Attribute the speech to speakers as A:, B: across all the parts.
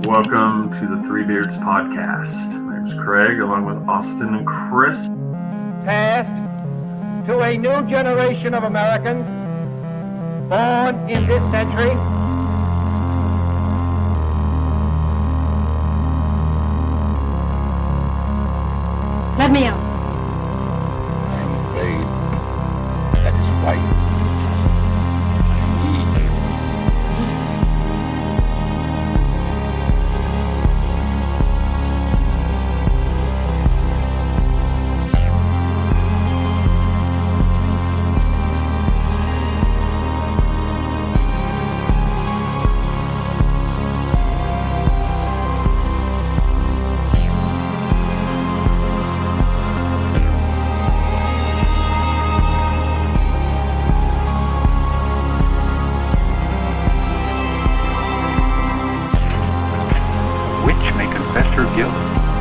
A: Welcome to the Three Beards podcast. My name is Craig, along with Austin and Chris.
B: Passed to a new generation of Americans born in this century.
C: Let me out.
D: I'm afraid that is quite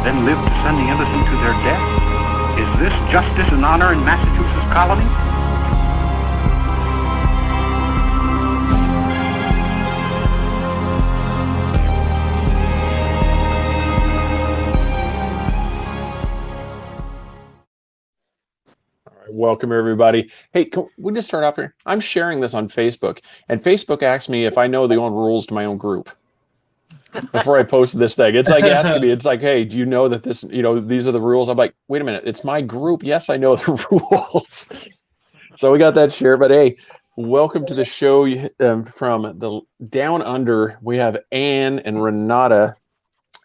D: then live to send the innocent to their death? Is this justice and honor in Massachusetts colony?
E: All right, welcome everybody. Hey, can we just start off here? I'm sharing this on Facebook, and Facebook asked me if I know the own rules to my own group. Before I post this thing, it's like asking me, it's like, hey, do you know that this, these are the rules? I'm like, wait a minute, it's my group. Yes, I know the rules. So we got that share, but hey, welcome to the show from the down under. We have Anne and Renata,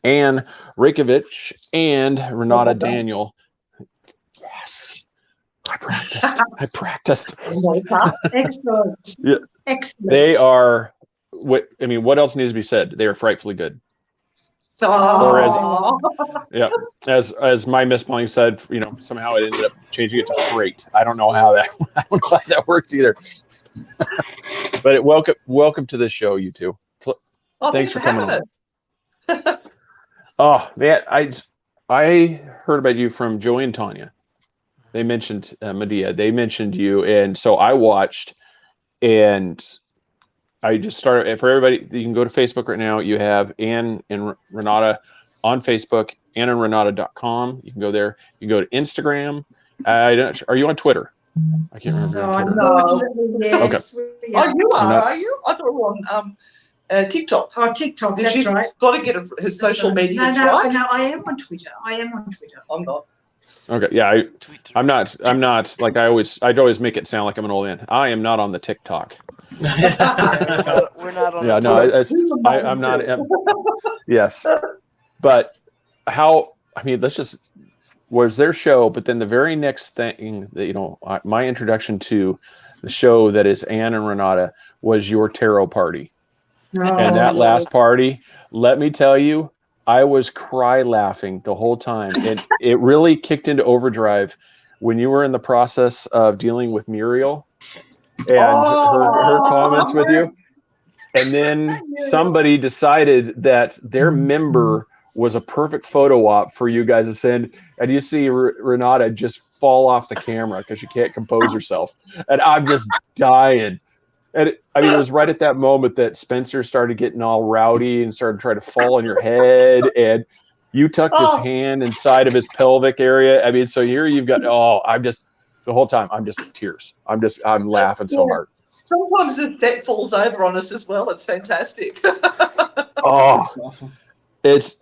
E: Anne Rakovich and Renata Daniel. Yes, I practiced.
C: Excellent.
E: Yeah.
C: Excellent.
E: They are. What else needs to be said? They are frightfully good.
C: Oh.
E: As my misspelling said, somehow it ended up changing it to freight. I don't know how that. I don't know how that works either. But welcome to the show, you two. Thanks for coming on. Oh man, I heard about you from Joey and Tanya. They mentioned Medea. They mentioned you, and so I watched, and I just started. For everybody, you can go to Facebook right now. You have Anne and Renata on Facebook, AnneandRenata.com. You can go there. You can go to Instagram. Are you on Twitter? I can't remember.
C: No,
E: On Twitter.
C: no. Yes.
E: Okay.
F: Oh, you are? Are you? I thought we were on TikTok.
C: Oh, TikTok. That's
F: She's
C: right.
F: got to get her social media right.
C: No, I am on Twitter.
F: I'm not.
E: Okay, yeah, I'm not like I always make it sound like I'm an old man. I am not on the TikTok.
G: We're not on.
E: Yeah, no, I'm not. Yes, but let's just was their show, but then the very next thing that my introduction to the show that is Anne and Renata was your tarot party, and that last party, let me tell you, I was cry laughing the whole time. It really kicked into overdrive when you were in the process of dealing with Muriel and her comments with you. And then somebody decided that their member was a perfect photo op for you guys to send. And you see Renata just fall off the camera because she can't compose herself. And I'm just dying. And it was right at that moment that Spencer started getting all rowdy and started trying to fall on your head, and you tucked his hand inside of his pelvic area. So here you've got, the whole time I'm just in tears. I'm laughing so hard.
F: Sometimes the set falls over on us as well. It's fantastic.
E: Oh, awesome. It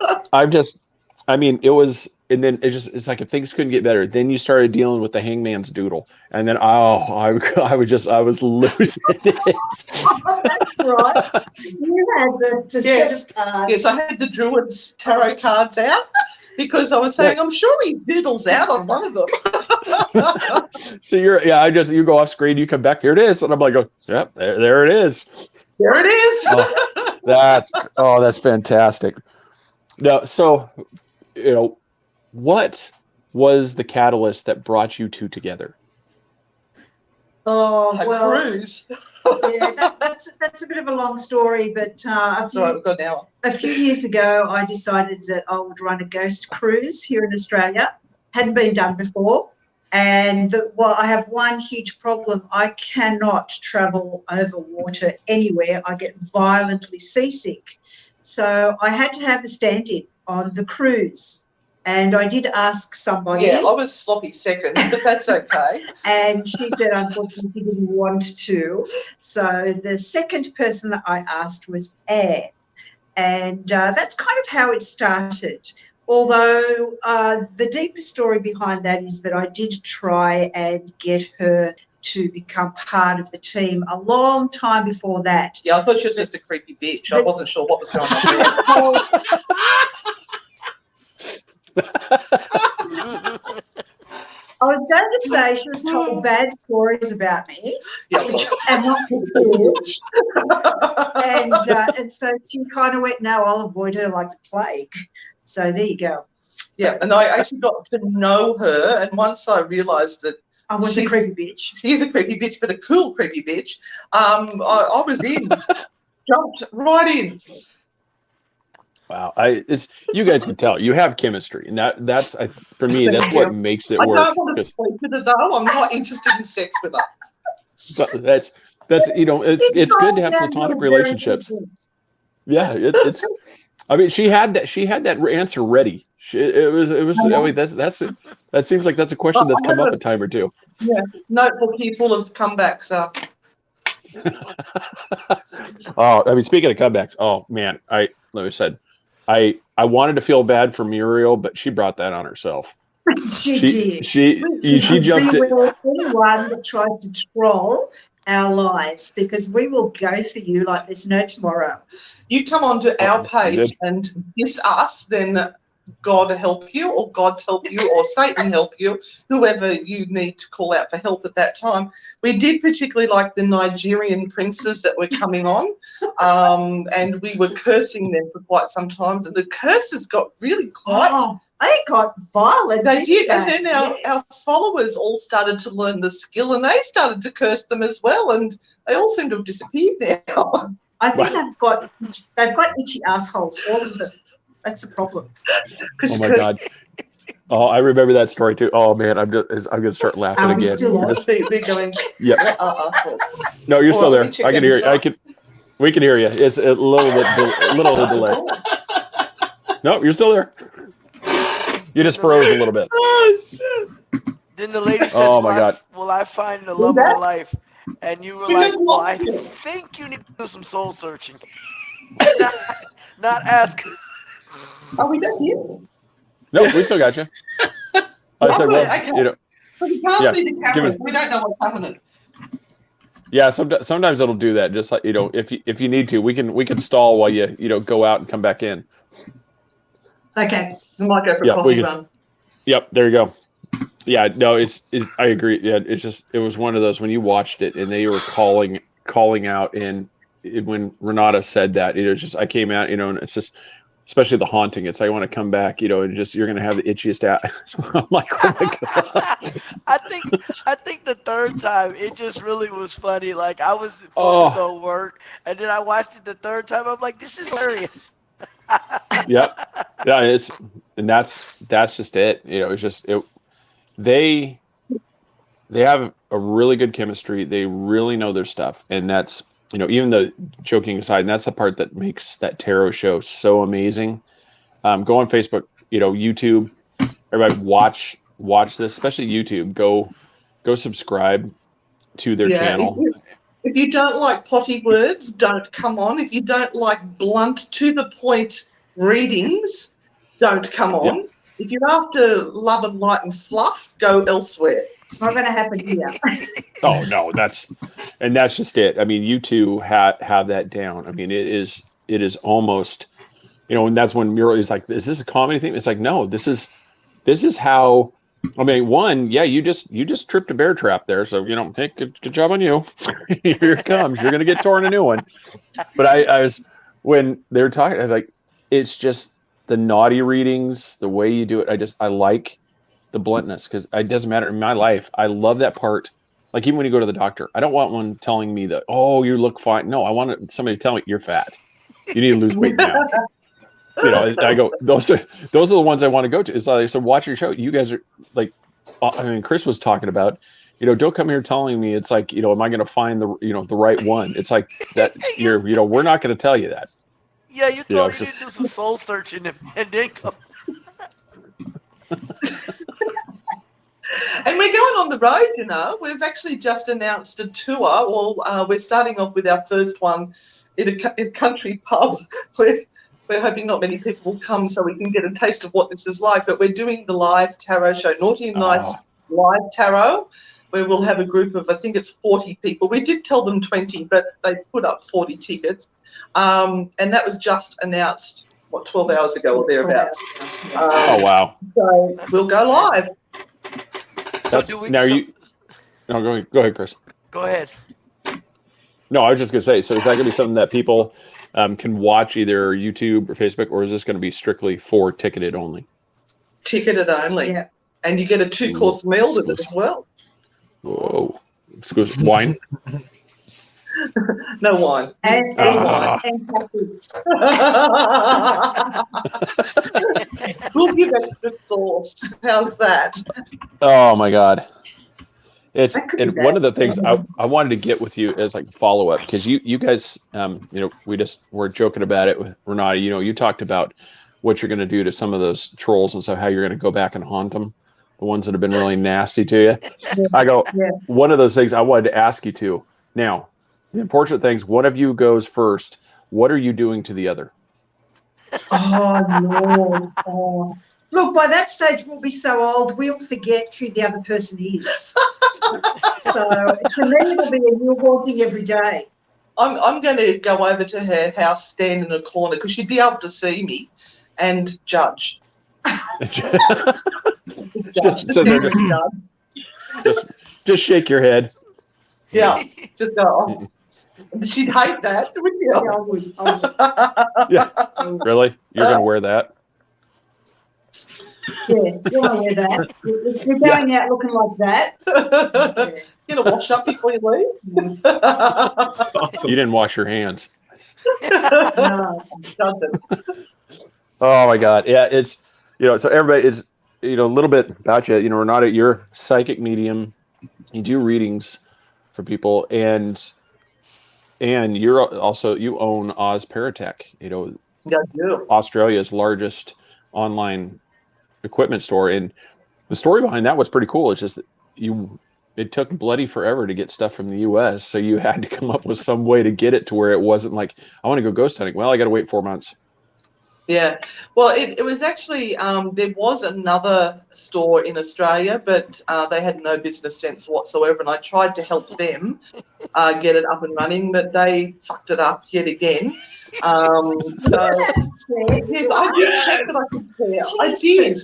E: was, and then it's like if things couldn't get better, then you started dealing with the hangman's doodle, and then I was losing it.
C: That's right. You had the set of cards.
F: Yes, I had the Druid's tarot cards out because I was saying I'm sure he doodles out on one of them.
E: So you go off screen, you come back, here it is, and I'm like, yep, there it is.
F: There it is.
E: That's fantastic. No, so what was the catalyst that brought you two together?
C: Oh, well,
F: cruise.
C: Yeah, that's a bit of a long story, but a few years ago, I decided that I would run a ghost cruise here in Australia. Hadn't been done before, and I have one huge problem. I cannot travel over water anywhere. I get violently seasick. So I had to have a stand-in on the cruise. And I did ask somebody.
F: Yeah, I was sloppy second, but that's okay.
C: And she said, unfortunately, she didn't want to. So the second person that I asked was Anne. And that's kind of how it started. Although the deeper story behind that is that I did try and get her to become part of the team a long time before that.
F: Yeah, I thought she was just a creepy bitch. I wasn't sure what was going on there.
C: I was going to say she was told bad stories about me,
F: Yeah,
C: and not the bitch. And so she kind of went, no, I'll avoid her like the plague. So there you go.
F: Yeah, and I actually got to know her, and once I realised that
C: I was a creepy bitch.
F: She's a creepy bitch, but a cool creepy bitch. I was in, jumped right in.
E: Wow, you guys can tell you have chemistry, and that's for me that's what makes it work.
F: I don't want to sleep with her though. I'm not interested in sex with her.
E: But that's it's good to have platonic relationships. Yeah, it's. I mean, she had that answer ready. It was. I mean, that seems like that's a question that's come up a time or two.
F: Yeah, notebook here full of comebacks.
E: Oh, I mean, speaking of comebacks, oh man, like I said, I wanted to feel bad for Muriel, but she brought that on herself.
C: She did.
E: She jumped in.
C: Anyone that tried to troll our lives, because we will go for you like there's no tomorrow.
F: You come onto our page and diss us, then God help you, or God's help you, or Satan help you, whoever you need to call out for help at that time. We did particularly like the Nigerian princes that were coming on, and we were cursing them for quite some time, and the curses got really quite...
C: Oh, they got violent.
F: They did, and then our followers all started to learn the skill, and they started to curse them as well, and they all seem to have disappeared now.
C: I think they've got itchy assholes, all of them. That's the problem.
E: Oh my God! Oh, I remember that story too. Oh man, I'm gonna start laughing again.
F: They're going.
E: Yeah. No, you're still there. I can hear you. We can hear you. It's a little delay. No, you're still there. You just froze a little bit.
G: Oh shit! Then the lady says,
E: "Oh my God,
G: will I find the love of my life?" And you were like, "Well, I think you need to do some soul searching, not ask."
F: Are we done here?
E: No, we still got you. I said, well,
F: okay. We can't see the camera. We don't know what's happening.
E: Yeah, sometimes it'll do that. Just like if you need to, we can stall while you go out and come back in.
C: Okay,
F: we might go for a coffee run.
E: Yep, there you go. Yeah, no, I agree. Yeah, it was one of those when you watched it and they were calling out, and when Renata said that, it was just I came out, and it's just. Especially the haunting. It's I want to come back, and just you're gonna have the itchiest ass. I'm like, oh my God.
G: I think the third time it just really was funny. Like I was focused on work, and then I watched it the third time. I'm like, this is hilarious.
E: Yep. Yeah, that's just it. It's just they have a really good chemistry. They really know their stuff, and that's. Even the joking aside, and that's the part that makes that tarot show so amazing. Go on Facebook, YouTube. Everybody watch this, especially YouTube. Go subscribe to their channel.
F: If you don't like potty words, don't come on. If you don't like blunt, to the point readings, don't come on. Yep. If you're after love and light and fluff, go elsewhere.
C: It's not going to happen here.
E: Oh no, that's just it. I mean, you two have that down. I mean, it is almost, and that's when Muriel is like, "Is this a comedy thing?" It's like, no, this is how. I mean, one, yeah, you just tripped a bear trap there, so hey, good job on you. Here it comes. You're going to get torn a new one. But I was when they were talking, I was like, it's just the naughty readings, the way you do it. I like the bluntness, because it doesn't matter in my life. I love that part. Like even when you go to the doctor, I don't want one telling me that, oh, you look fine. No, I want somebody to tell me you're fat. You need to lose weight now. I go, those are the ones I want to go to. It's like, so watch your show. You guys are like, I mean, Chris was talking about, don't come here telling me it's like, am I going to find the right one? It's like that we're not going to tell you that.
G: Yeah, you told
E: Yeah,
G: me you do some soul searching and then come.
F: And we're going on the road, you know. We've actually just announced a tour. Well, we're starting off with our first one in a country pub. We're hoping not many people will come so we can get a taste of what this is like. But we're doing the live tarot show, Naughty and Nice Live Tarot, where we'll have a group of, I think it's 40 people. We did tell them 20, but they put up 40 tickets. And that was just announced, 12 hours ago or thereabouts.
E: Oh, wow.
F: So we'll go live.
G: So do we?
E: Now No, go ahead, Chris.
G: Go ahead.
E: No, I was just going to say, so is that going to be something that people can watch either YouTube or Facebook, or is this going to be strictly for ticketed only?
F: Ticketed only. Yeah. And you get a 2-course meal with it as well.
E: Whoa. Exclusive wine?
F: No wine.
C: And coffees.
F: We'll give extra sauce. How's that?
E: Oh, my God. And one of the things I wanted to get with you as like a follow up, because you guys, we're joking about it with Renata. You talked about what you're going to do to some of those trolls and so how you're going to go back and haunt them, the ones that have been really nasty to you. One of those things I wanted to ask you to. Now, the unfortunate things, one of you goes first. What are you doing to the other?
C: Oh, Lord. Oh. Look, by that stage, we'll be so old, we'll forget who the other person is. So to me, it'll be a new haunting every day.
F: I'm going to go over to her house, stand in a corner, because she'd be able to see me and judge.
E: Just shake your head.
F: Yeah, just go. Oh. She'd hate that, wouldn't you?
C: Yeah, I would.
E: Yeah, really? You're going to wear that?
C: Yeah, you want to wear that. If you're going out looking like that.
F: You going to wash up before you leave?
E: You didn't wash your hands.
C: No.
E: Oh my God. Yeah, it's, so everybody is, a little bit about you, Renata, you're a psychic medium. You do readings for people, and you're also, you own Oz Paratech,
F: Yeah, I do.
E: Australia's largest online equipment store. And the story behind that was pretty cool. It's just that it took bloody forever to get stuff from the US, so you had to come up with some way to get it to where it wasn't like, I want to go ghost hunting. Well, I got to wait 4 months.
F: Yeah, well, it was actually, there was another store in Australia, but they had no business sense whatsoever, and I tried to help them get it up and running, but they fucked it up yet again. Yes, I did check that I could clear. I did.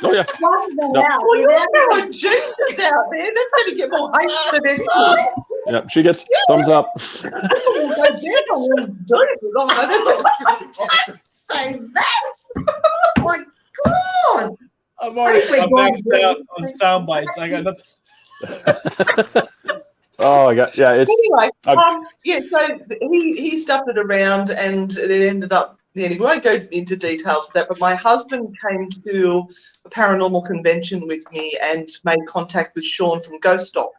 E: Oh, yeah.
F: Well, you're throwing Jesus out there. That's going to get more hate than anything.
E: Yeah, she gets thumbs up.
F: Say that. Oh my God.
H: I'm maxed out on sound bites. I got nothing.
E: Oh my God. Yeah.
F: Anyway, so he stuffed it around, and it ended up, we won't go into details of that, but my husband came to a paranormal convention with me and made contact with Sean from Ghost Stock.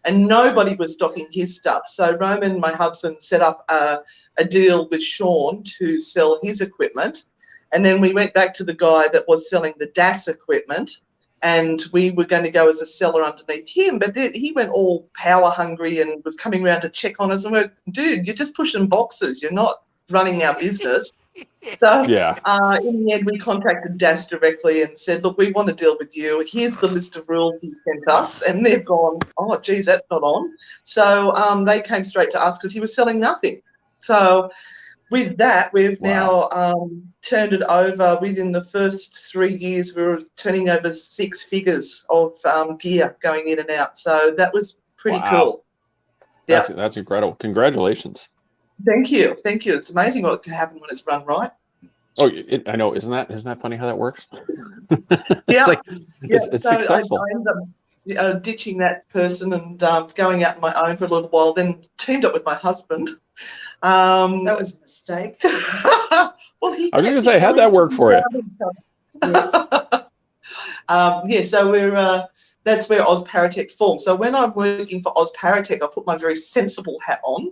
F: And nobody was stocking his stuff. So Roman, my husband, set up a deal with Sean to sell his equipment. And then we went back to the guy that was selling the DAS equipment, and we were going to go as a seller underneath him. But he went all power hungry and was coming around to check on us. And we're, dude, you're just pushing boxes. You're not running our business. So
E: yeah.
F: In the end, we contacted DAS directly and said, look, we want to deal with you. Here's the list of rules he sent us. And they've gone, oh, geez, that's not on. So they came straight to us because he was selling nothing. So with that, we've now turned it over. Within the first 3 years, we were turning over 6 figures of gear going in and out. So that was pretty cool. Yeah,
E: that's incredible. Congratulations.
F: Thank you. It's amazing what can happen when it's run right.
E: Oh, I know. Isn't that funny how that works?
F: Yeah.
E: It's so successful.
F: I ended up ditching that person and going out on my own for a little while, then teamed up with my husband.
C: That was a mistake.
F: Well,
E: I was going to say, how'd that work for you?
F: So that's where Oz Paratech formed. So when I'm working for Oz Paratech, I put my very sensible hat on,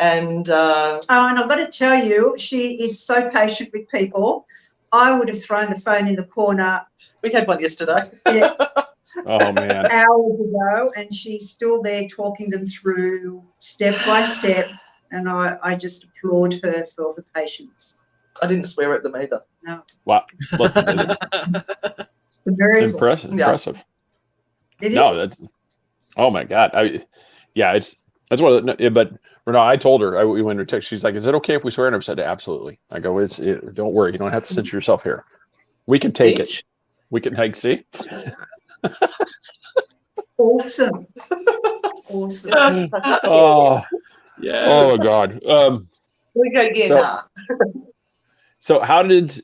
F: And
C: and I've got to tell you, she is so patient with people. I would have thrown the phone in the corner.
F: We had one yesterday.
C: Yeah.
E: Oh man.
C: Hours ago, and she's still there talking them through step by step. And I just applaud her for the patience.
F: I didn't swear at them either.
C: No.
E: Wow. Look,
C: Very
E: impressive.
F: Yeah.
E: Impressive.
C: It
E: No,
C: is.
E: that's. Oh my God. That's one of the. But Renata, I told her we went to text. She's like, "Is it okay if we swear?" And I said, "Absolutely." I go, don't worry. You don't have to censor yourself here. We can take it. We can see.
C: Awesome. Awesome.
E: Oh.
H: Yeah.
E: Oh my God.
F: We go again.
E: So how did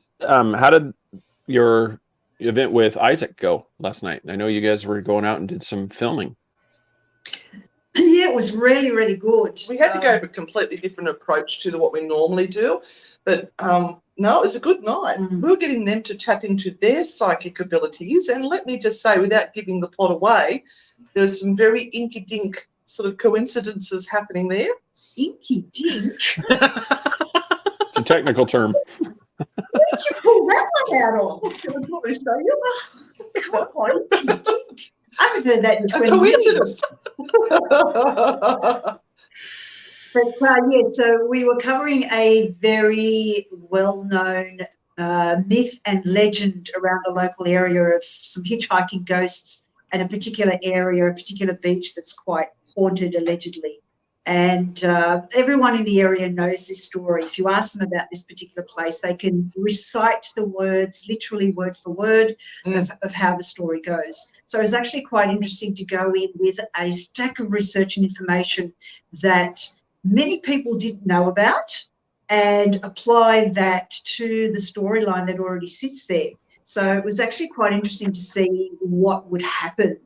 E: your event with Isaac go last night? I know you guys were going out and did some filming.
C: Yeah, it was really, really good.
F: We had to go for a completely different approach to what we normally do, but no, it was a good night. We were getting them to tap into their psychic abilities, and let me just say, without giving the plot away, there was some very inky-dink sort of coincidences happening there.
C: Inky-dink?
E: It's a technical term.
C: Where did you pull that one out of?
F: Should I probably show you?
C: Inky-dink. I haven't heard that in 20
F: coincidence.
C: years. But yes, so we were covering a very well-known myth and legend around a local area of some hitchhiking ghosts and a particular area, a particular beach that's quite haunted, allegedly. And everyone in the area knows this story. If you ask them about this particular place, they can recite the words, literally word for word, of how the story goes. So it's actually quite interesting to go in with a stack of research and information that many people didn't know about and apply that to the storyline that already sits there. So it was actually quite interesting to see what would happen.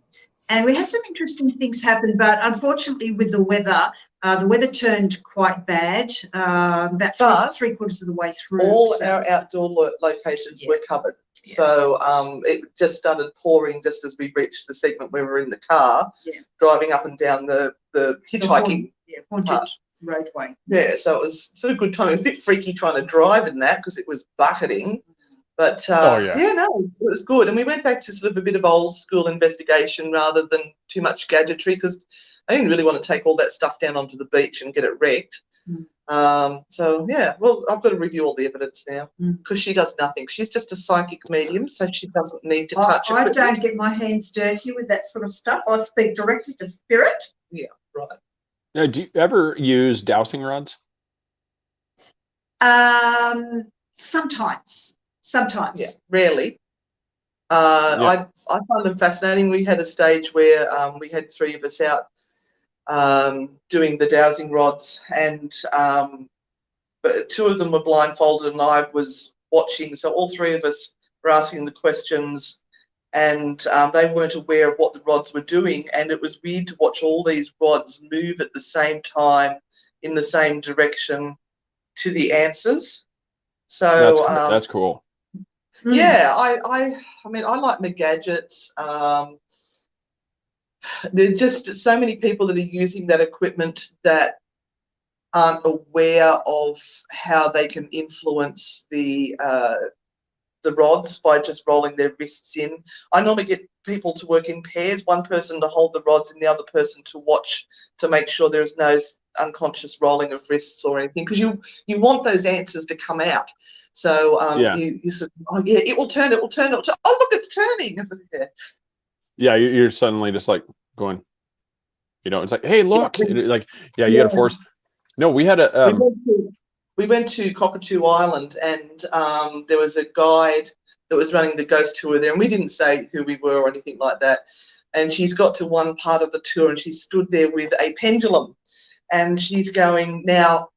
C: And we had some interesting things happen, but unfortunately with the weather turned quite bad about three-quarters of the way through.
F: All our outdoor locations were covered. Yeah. So it just started pouring just as we reached the segment where we were in the car, driving up and down the hitchhiking
C: haunted roadway.
F: Yeah, so it was sort of good time. It was a bit freaky trying to drive in that because it was bucketing. But no, it was good. And we went back to sort of a bit of old school investigation rather than too much gadgetry because I didn't really want to take all that stuff down onto the beach and get it wrecked. So, yeah, well, I've got to review all the evidence now because she does nothing. She's just a psychic medium, so she doesn't need to touch it.
C: I don't get my hands dirty with that sort of stuff. I speak directly to spirit.
F: Yeah, right.
E: Now, do you ever use dowsing rods?
C: Sometimes.
F: Yeah, rarely. I find them fascinating. We had a stage where we had three of us out doing the dowsing rods, and but two of them were blindfolded and I was watching. So all three of us were asking the questions, and they weren't aware of what the rods were doing. And it was weird to watch all these rods move at the same time in the same direction to the answers. So
E: that's cool.
F: Yeah, I mean, I like my gadgets. There are just so many people that are using that equipment that aren't aware of how they can influence the rods by just rolling their wrists in. I normally get people to work in pairs, one person to hold the rods and the other person to watch to make sure there is no unconscious rolling of wrists or anything, because you want those answers to come out. So you sort of, it will turn. Oh, look, it's turning.
E: Yeah, you're suddenly just like going, it's like, hey, look, you got to force. No, we had a.
F: We went to Cockatoo Island, and there was a guide that was running the ghost tour there, and we didn't say who we were or anything like that. And she's got to one part of the tour, and she stood there with a pendulum, and she's going, now,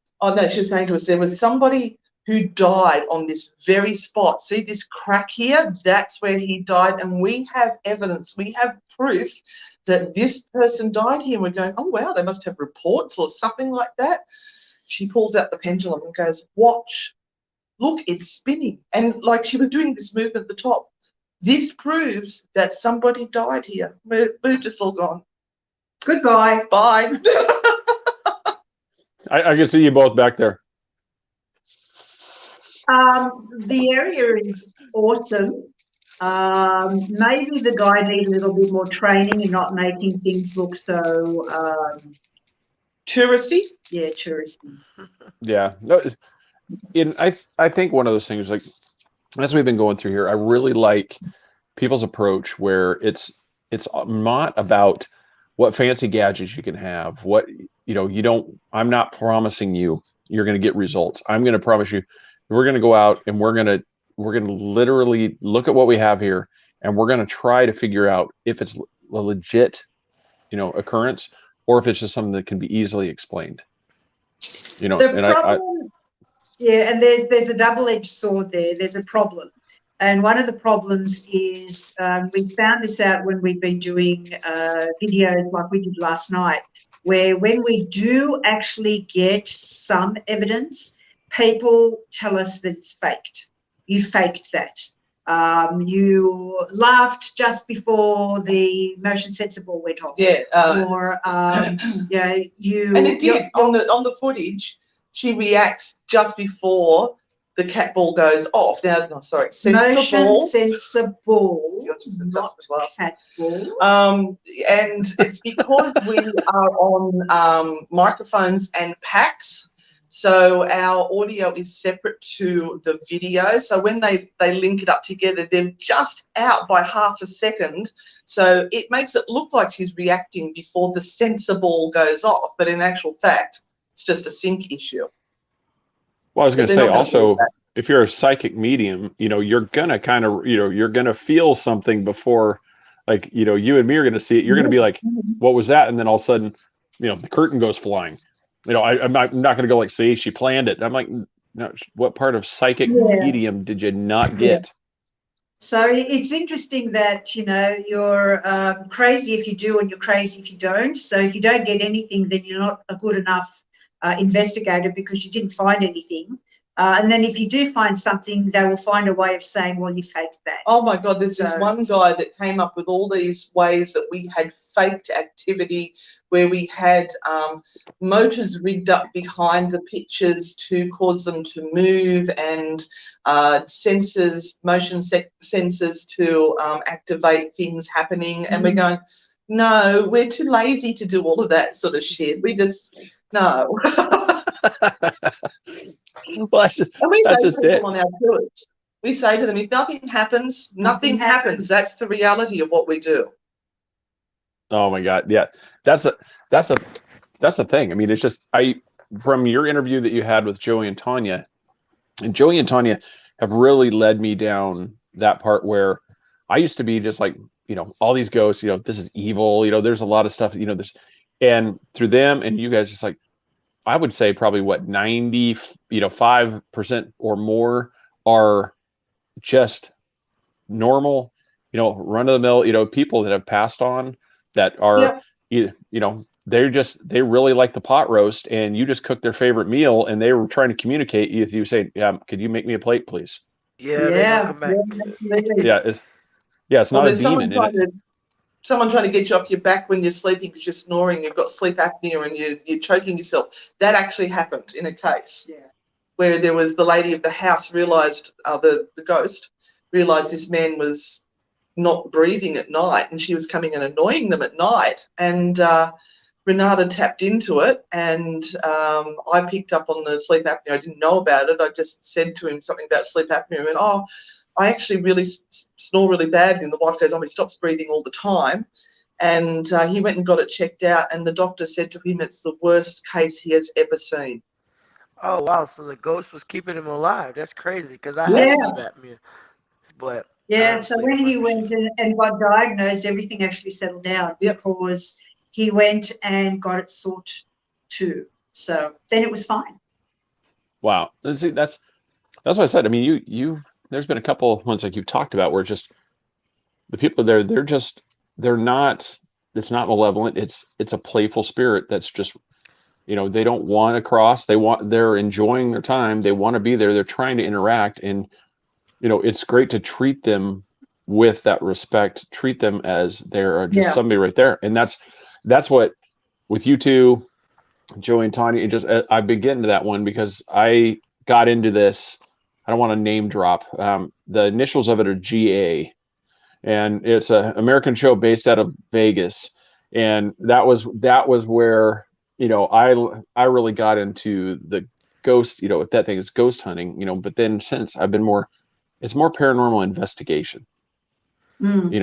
F: she was saying to us, there was somebody who died on this very spot. See this crack here? That's where he died. And we have evidence, we have proof that this person died here. And we're going, oh, wow, they must have reports or something like that. She pulls out the pendulum and goes, watch, look, it's spinning. And like she was doing this movement at the top. This proves that somebody died here. We're just all gone.
C: Goodbye.
F: Bye.
E: I can see you both back there.
C: The area is awesome. Maybe the guy needs a little bit more training and not making things look so
F: touristy.
C: Yeah, touristy.
E: Yeah. No, I think one of those things, like as we've been going through here, I really like people's approach where it's not about what fancy gadgets you can have, what I'm not promising you're going to get results. I'm going to promise you we're going to go out and we're going to literally look at what we have here, and we're going to try to figure out if it's a legit occurrence, or if it's just something that can be easily explained.
C: The problem, and there's a double-edged sword there. There's a problem. And one of the problems is we found this out when we've been doing videos like we did last night, where when we do actually get some evidence, people tell us that it's faked. You faked that. You laughed just before the motion sensor ball went off.
F: Yeah.
C: Or you.
F: And it did on the footage. She reacts just before the cat ball goes off. Now, no, sorry,
C: motion sensor ball, not cat ball.
F: And it's because we are on microphones and packs, so our audio is separate to the video. So when they link it up together, they're just out by half a second. So it makes it look like she's reacting before the sensor ball goes off, but in actual fact, it's just a sync issue.
E: Well, I was going to say also, if you're a psychic medium, you're going to kind of, you're going to feel something before, like, you and me are going to see it. You're going to be like, what was that? And then all of a sudden, the curtain goes flying. I'm not going to go like, see, she planned it. I'm like, no, what part of psychic medium did you not get?
C: So it's interesting that, you're crazy if you do and you're crazy if you don't. So if you don't get anything, then you're not a good enough investigator because you didn't find anything. And then if you do find something, they will find a way of saying, well, you faked that.
F: Oh, my God, there's this one guy that came up with all these ways that we had faked activity, where we had motors rigged up behind the pictures to cause them to move, and sensors, motion sensors to activate things happening. And we're going, no, we're too lazy to do all of that sort of shit. We just, no.
E: Well, that's just it.
F: On our tours, we say to them, if nothing happens, nothing happens. That's the reality of what we do.
E: Oh my God. Yeah. That's the thing. I mean, it's just, from your interview that you had with Joey and Tanya, and Joey and Tanya have really led me down that part where I used to be just like, all these ghosts, this is evil, there's a lot of stuff, and through them and you guys, just like, I would say probably 5% or more are just normal, run of the mill, people that have passed on that are, they really like the pot roast, and you just cooked their favorite meal, and they were trying to communicate with you saying, could you make me a plate, please?
G: Yeah.
E: It's not a demon in it.
F: Someone trying to get you off your back when you're sleeping because you're snoring, you've got sleep apnea and you're choking yourself. That actually happened in a case where there was the lady of the house realised, the ghost realised this man was not breathing at night, and she was coming and annoying them at night. And Renata tapped into it, and I picked up on the sleep apnea. I didn't know about it. I just said to him something about sleep apnea, and went, I actually really snore really bad. And the wife goes, he stops breathing all the time. And he went and got it checked out, and the doctor said to him it's the worst case he has ever seen.
G: Oh, wow. So the ghost was keeping him alive. That's crazy, because I had sleep apnea. But
C: so when he went and got diagnosed, everything actually settled down because he went and got it sought too. So then it was fine.
E: Wow. See, that's what I said. I mean, you there's been a couple of ones like you've talked about where just the people there, it's not malevolent. It's a playful spirit that's just, they don't want to cross. They're enjoying their time. They want to be there. They're trying to interact. And, it's great to treat them with that respect, treat them as they're just somebody right there. And that's what, with you two, Joey and Tanya, I've been getting to that one because I got into this. I don't want to name drop. The initials of it are GA, and it's an American show based out of Vegas, and that was where I really got into the ghost. That thing is ghost hunting. But then since I've been it's more paranormal investigation. Than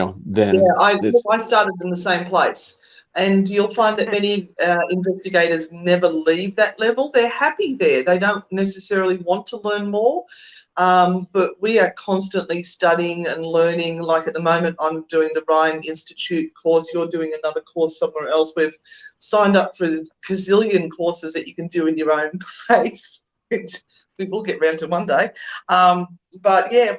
F: I started in the same place. And you'll find that many investigators never leave that level. They're happy there. They don't necessarily want to learn more. But we are constantly studying and learning. Like at the moment, I'm doing the Ryan Institute course. You're doing another course somewhere else. We've signed up for gazillion courses that you can do in your own pace, which we will get round to one day. But yeah,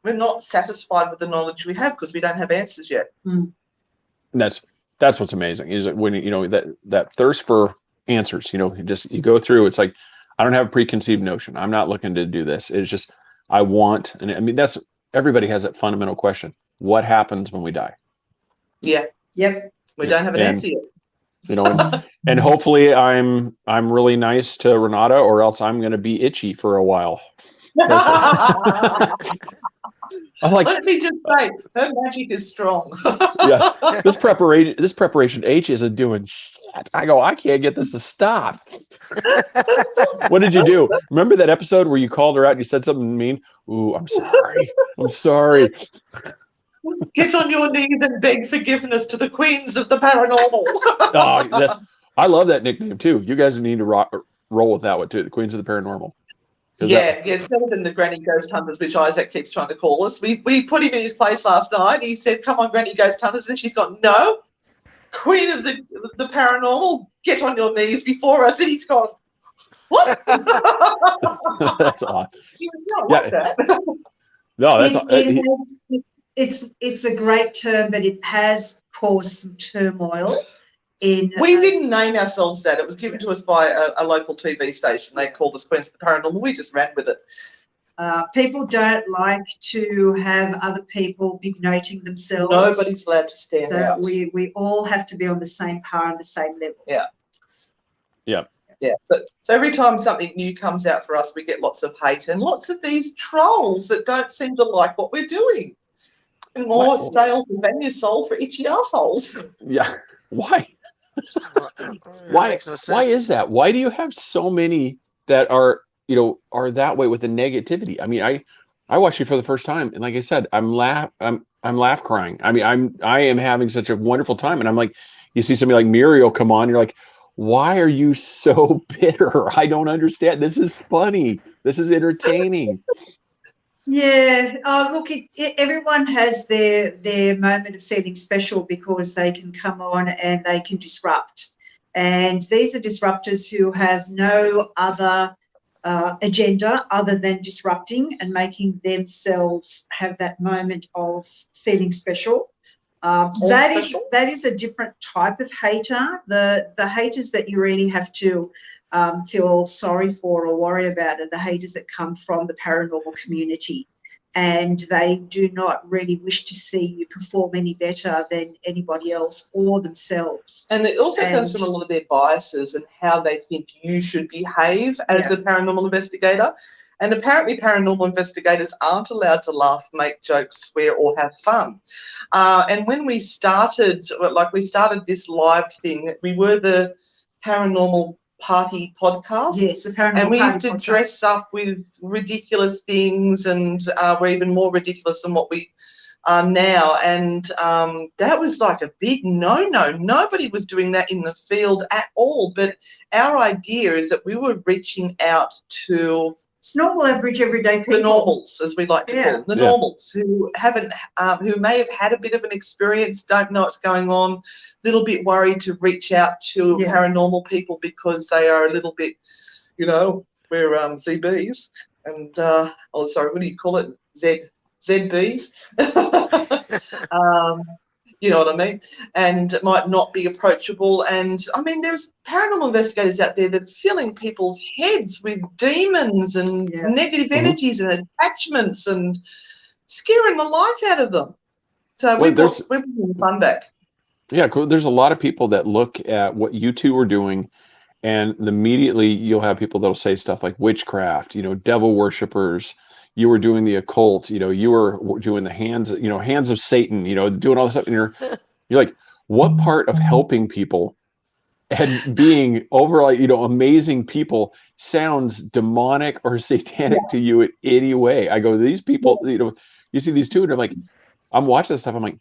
F: we're not satisfied with the knowledge we have because we don't have answers yet.
E: And that's what's amazing is that when that thirst for answers, you go through, it's like, I don't have a preconceived notion. I'm not looking to do this. It's just, I want, and I mean, everybody has that fundamental question. What happens when we die?
F: Yeah.
C: Yep.
F: We don't have an answer
E: yet. And hopefully I'm really nice to Renata, or else I'm going to be itchy for a while.
F: Let me just say, her magic is strong.
E: Yeah, this preparation H isn't doing shit. I can't get this to stop. What did you do? Remember that episode where you called her out and you said something mean? Ooh, I'm sorry. I'm sorry.
F: Get on your knees and beg forgiveness to the queens of the paranormal.
E: I love that nickname too. You guys need to roll with that one too. The queens of the paranormal.
F: Yeah, it's better than the Granny Ghost Hunters, which Isaac keeps trying to call us. We put him in his place last night. He said, "Come on, Granny Ghost Hunters," and she's gone, "No, Queen of the Paranormal, get on your knees before us." And he's gone, "What?"
E: That's odd.
C: It's a great term, but it has caused some turmoil.
F: We didn't name ourselves that. It was given to us by a local TV station. They called us Queens of the Paranormal. We just ran with it.
C: People don't like to have other people big noting themselves.
F: Nobody's allowed to stand out.
C: We all have to be on the same par and the same level.
F: Yeah. So every time something new comes out for us, we get lots of hate and lots of these trolls that don't seem to like what we're doing. And more sales and value sold for itchy assholes.
E: Yeah. Why? Why is that? Why do you have so many that are that way with the negativity? I mean, I watched you for the first time, and like I said, I'm laugh crying. I mean, I am having such a wonderful time, and I'm like, you see somebody like Muriel come on, you're like, why are you so bitter? I don't understand. This is funny. This is entertaining.
C: Yeah, look, everyone has their moment of feeling special because they can come on and they can disrupt. And these are disruptors who have no other agenda other than disrupting and making themselves have that moment of feeling special. That is a different type of hater. The haters that you really have to feel sorry for or worry about are the haters that come from the paranormal community, and they do not really wish to see you perform any better than anybody else or themselves.
F: And it also comes from a lot of their biases and how they think you should behave as a paranormal investigator. And apparently paranormal investigators aren't allowed to laugh, make jokes, swear, or have fun. And when we started this live thing, we were the Paranormal Party podcast.
C: Yes, the Paranormal
F: And we
C: Party
F: used to
C: podcast.
F: dress up with ridiculous things, and we're even more ridiculous than what we are now. And that was like a big no-no. Nobody was doing that in the field at all. But our idea is that we were reaching out to
C: normal, average, everyday people.
F: The normals, as we like to call them, the normals who haven't, who may have had a bit of an experience, don't know what's going on, a little bit worried to reach out to paranormal people because they are a little bit, we're ZBs and, what do you call it? ZBs. You know what I mean? And it might not be approachable. And I mean, there's paranormal investigators out there that are filling people's heads with demons and negative energies and attachments and scaring the life out of them. So we're bringing the fun back.
E: Yeah, there's a lot of people that look at what you two are doing And immediately you'll have people that'll say stuff like witchcraft, devil worshippers. You were doing the occult, you were doing the hands of Satan, doing all this stuff. And you're like, what part of helping people and being overall, amazing people sounds demonic or satanic to you in any way? I go, these people, you see these two, and I'm like, I'm watching this stuff. I'm like,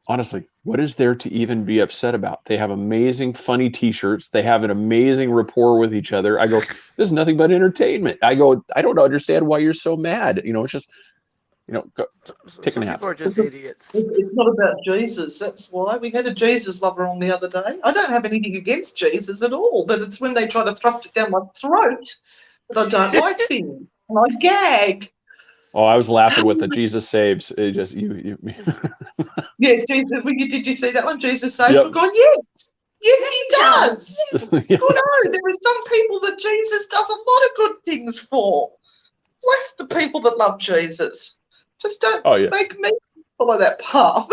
E: honestly, what is there to even be upset about? They have amazing, funny T-shirts. They have an amazing rapport with each other. I go, this is nothing but entertainment. I go, I don't understand why you're so mad. It's just, go, take a nap.
G: People are just idiots.
F: It's not about Jesus. That's why we had a Jesus lover on the other day. I don't have anything against Jesus at all, but it's when they try to thrust it down my throat that I don't like things. And I gag.
E: Oh, I was laughing with the Jesus saves. It just you.
F: Yes, Jesus. Did you see that one? Jesus saves.
E: Yep.
F: We're going, yes, he does.
E: Yeah.
F: Oh no, there are some people that Jesus does a lot of good things for. Bless the people that love Jesus. Just don't make me follow that path.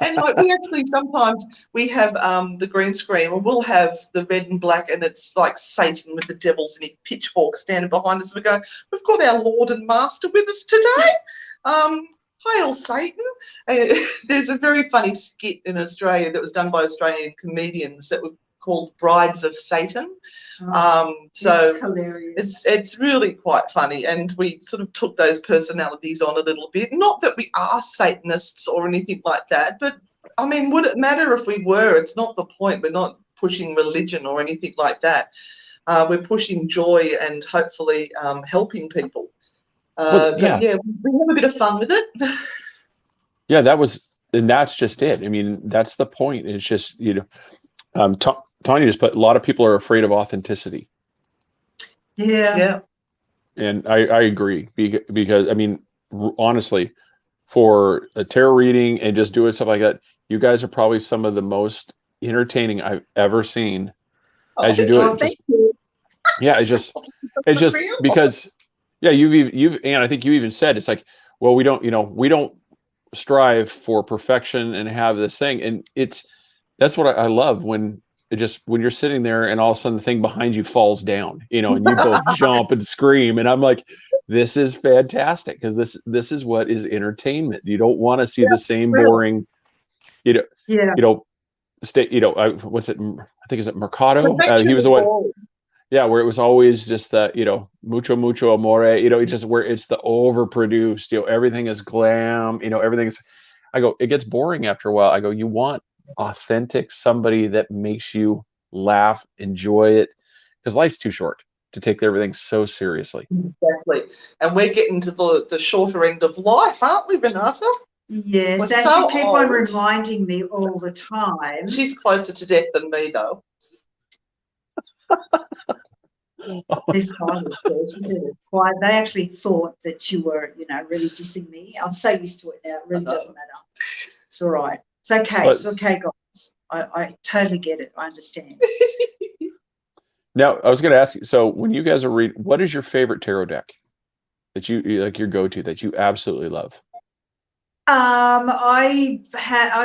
F: And we actually sometimes we have the green screen, and we'll have the red and black, and it's like Satan with the devils and his pitchfork standing behind us. We go, we've got our Lord and Master with us today. Hail Satan. And there's a very funny skit in Australia that was done by Australian comedians that were called Brides of Satan. So
C: hilarious.
F: It's really quite funny, and we sort of took those personalities on a little bit. Not that we are Satanists or anything like that, but I mean, would it matter if we were? It's not the point. We're not pushing religion or anything like that. We're pushing joy and hopefully helping people. But we have a bit of fun with it.
E: Yeah, and that's just it. I mean, that's the point. It's just, Tanya just put, a lot of people are afraid of authenticity.
C: Yeah.
E: And I agree, because I mean, honestly, for a tarot reading and just doing stuff like that, you guys are probably some of the most entertaining I've ever seen as you do it.
C: Thank you.
E: Yeah, it's just because, you've and I think you even said, it's like, well, we don't strive for perfection and have this thing, and that's what I love when you're sitting there and all of a sudden the thing behind you falls down, and you both jump and scream, and I'm like, this is fantastic, because this is what is entertainment. You don't want to see the same boring, what's it? I think, is it Mercado? He was the one. Yeah, where it was always just the, mucho amore, just where it's the overproduced, everything is glam, everything's, I go, it gets boring after a while. I go, you want authentic, somebody that makes you laugh, enjoy it, because life's too short to take everything so seriously.
F: Exactly. And we're getting to the shorter end of life, aren't we, Renata?
C: Yes, as you keep on reminding me all the time.
F: She's closer to death than me, though.
C: This silence, quiet. They actually thought that you were, really dissing me. I'm so used to it now. It really doesn't matter. It's all right. It's okay. It's okay, guys. I totally get it. I understand.
E: Now, I was going to ask you, so when you guys are reading, what is your favorite tarot deck that you like, your go-to, that you absolutely love?
C: I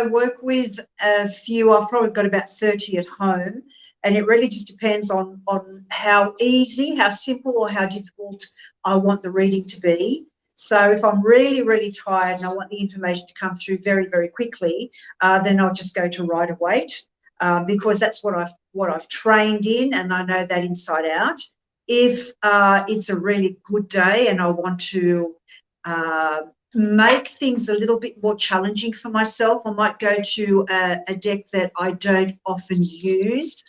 C: work with a few. I've probably got about 30 at home, and it really just depends on how easy, how simple, or how difficult I want the reading to be. So if I'm really, really tired and I want the information to come through very, very quickly, then I'll just go to Rider-Waite, because that's what I've trained in, and I know that inside out. If it's a really good day and I want to make things a little bit more challenging for myself, I might go to a deck that I don't often use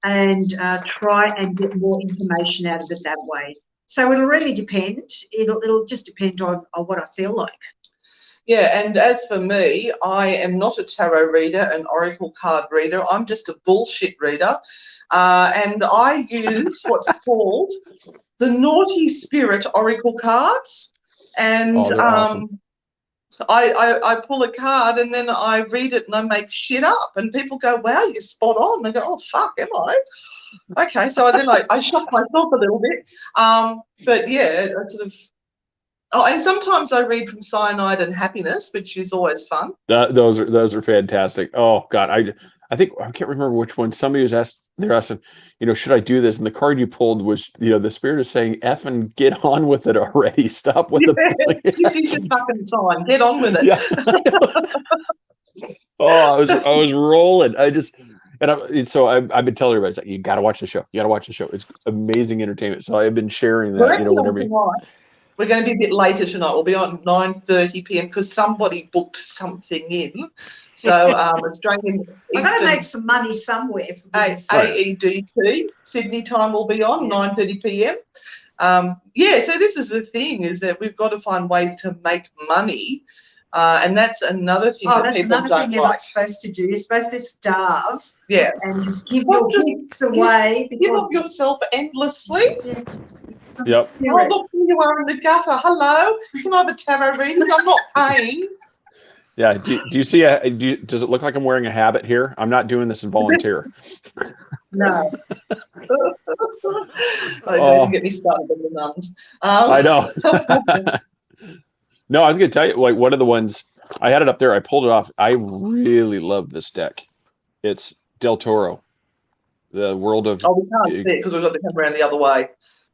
C: and try and get more information out of it that way. So it'll really depend. It'll just depend on what I feel like.
F: Yeah, and as for me, I am not a tarot reader, an oracle card reader. I'm just a bullshit reader. And I use what's called the Naughty Spirit oracle cards. And awesome. I pull a card and then I read it and I make shit up, and people go, wow, you're spot on. They go, oh, fuck, am I? Okay, so then I shock myself a little bit. But yeah, I sort of, and sometimes I read from Cyanide and Happiness, which is always fun.
E: Those are fantastic. Oh God, I can't remember which one. Somebody was they're asking, should I do this? And the card you pulled was, the spirit is saying, F and get on with it already. Stop with the.
F: This is your fucking time. Get on with it.
E: Yeah. Oh, I was rolling. So I've been telling everybody, it's like, you got to watch the show. You got to watch the show. It's amazing entertainment. So I've been sharing that, whenever.
F: We're going to be a bit later tonight. We'll be on 9:30 p.m. because somebody booked something in. So Australian
C: We're going to make some money somewhere.
F: AEDT Sydney time will be on 9:30 p.m. So this is the thing, is that we've got to find ways to make money. And that's another thing that people don't like.
C: That's another thing you're not supposed to do. You're supposed to starve.
F: Yeah.
C: And just give your gifts away.
F: Give up yourself endlessly.
E: Yep.
F: Oh, look, here you are in the gutter. Hello. Can I have a tarot reading? I'm not paying.
E: Yeah. Do you see does it look like I'm wearing a habit here? I'm not doing this in volunteer.
C: No.
F: Don't get me started with the nuns.
E: I know. No, I was going to tell you, like, one of the ones, I had it up there, I pulled it off. I really love this deck. It's Del Toro, the world of.
F: Oh, we can't see it because we've got the camera around the other way.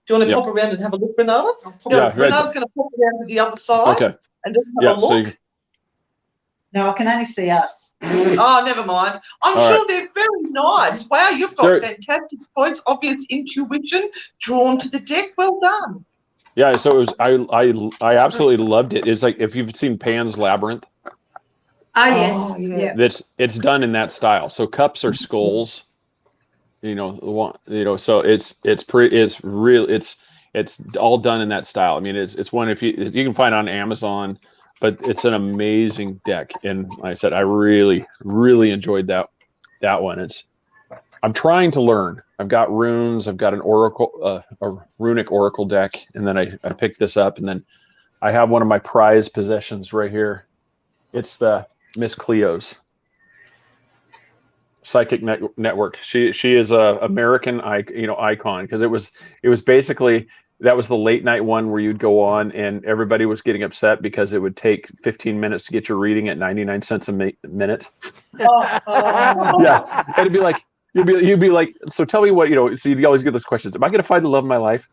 F: Do you want to pop around and have a look, Renata? Renata's going to pop around to the other side and just have a look.
C: No, I can only see us.
F: Oh, never mind. I'm sure they're very nice. Wow, you've got fantastic choice, obvious intuition, drawn to the deck. Well done.
E: Yeah, so it was. I absolutely loved it. It's like, if you've seen Pan's Labyrinth.
C: Oh yes, yeah.
E: It's done in that style. So cups are skulls. So it's all done in that style. I mean, it's one if you can find it on Amazon, but it's an amazing deck. And like I said, I really, really enjoyed that one. I'm trying to learn. I've got runes. I've got an oracle, a runic oracle deck, and then I picked this up, and then I have one of my prized possessions right here. It's the Miss Cleo's Psychic Network. She is a American icon, because it was basically, that was the late night one where you'd go on and everybody was getting upset because it would take 15 minutes to get your reading at 99 cents a minute. Yeah, it'd be like. You'd be like, so tell me what, so you'd always get those questions. Am I going to find the love of my life?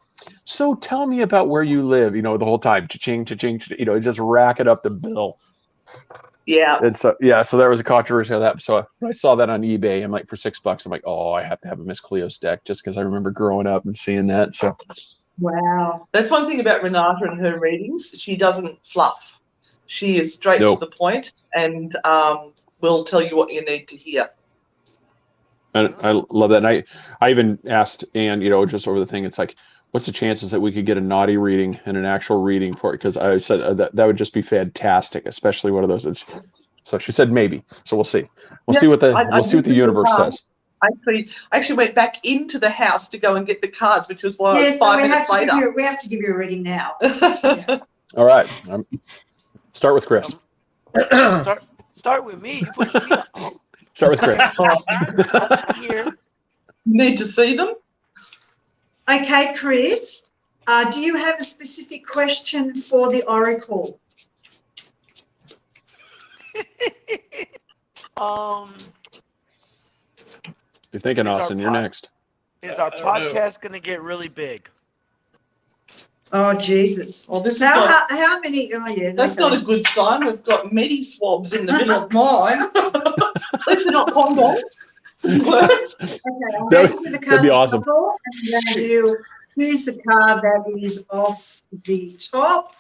E: So tell me about where you live, the whole time. Cha-ching, cha-ching, just racking up the bill.
F: Yeah.
E: And so, so there was a controversy on that. So when I saw that on eBay, I'm like, for $6, I'm like, oh, I have to have a Miss Cleo's deck, just because I remember growing up and seeing that. So.
C: Wow.
F: That's one thing about Renata and her readings. She doesn't fluff. She is straight to the point and will tell you what you need to hear.
E: And I love that. And I even asked Anne, just over the thing, it's like, what's the chances that we could get a naughty reading and an actual reading for it? Because I said that would just be fantastic, especially one of those. So she said maybe. So we'll see. We'll see what the universe says.
F: I actually went back into the house to go and get the cards, which was why 5 minutes later.
C: We have to give you a reading now.
E: All right. Start with Chris.
G: Start with me. You push me up.
E: Start with Chris.
F: Here. Need to see them?
C: Okay, Chris. Do you have a specific question for the Oracle?
E: You're thinking, Austin, you're next.
G: Is our podcast going to get really big?
C: Oh, Jesus.
F: Well, this
C: how many? Oh, yeah.
F: That's not a good sign. We've got medi swabs in the middle of mine. At least they're not condoms.
C: Okay, I'm going to do the cards.
E: That'd be awesome.
C: And I'm going to do, choose the card that is off the top.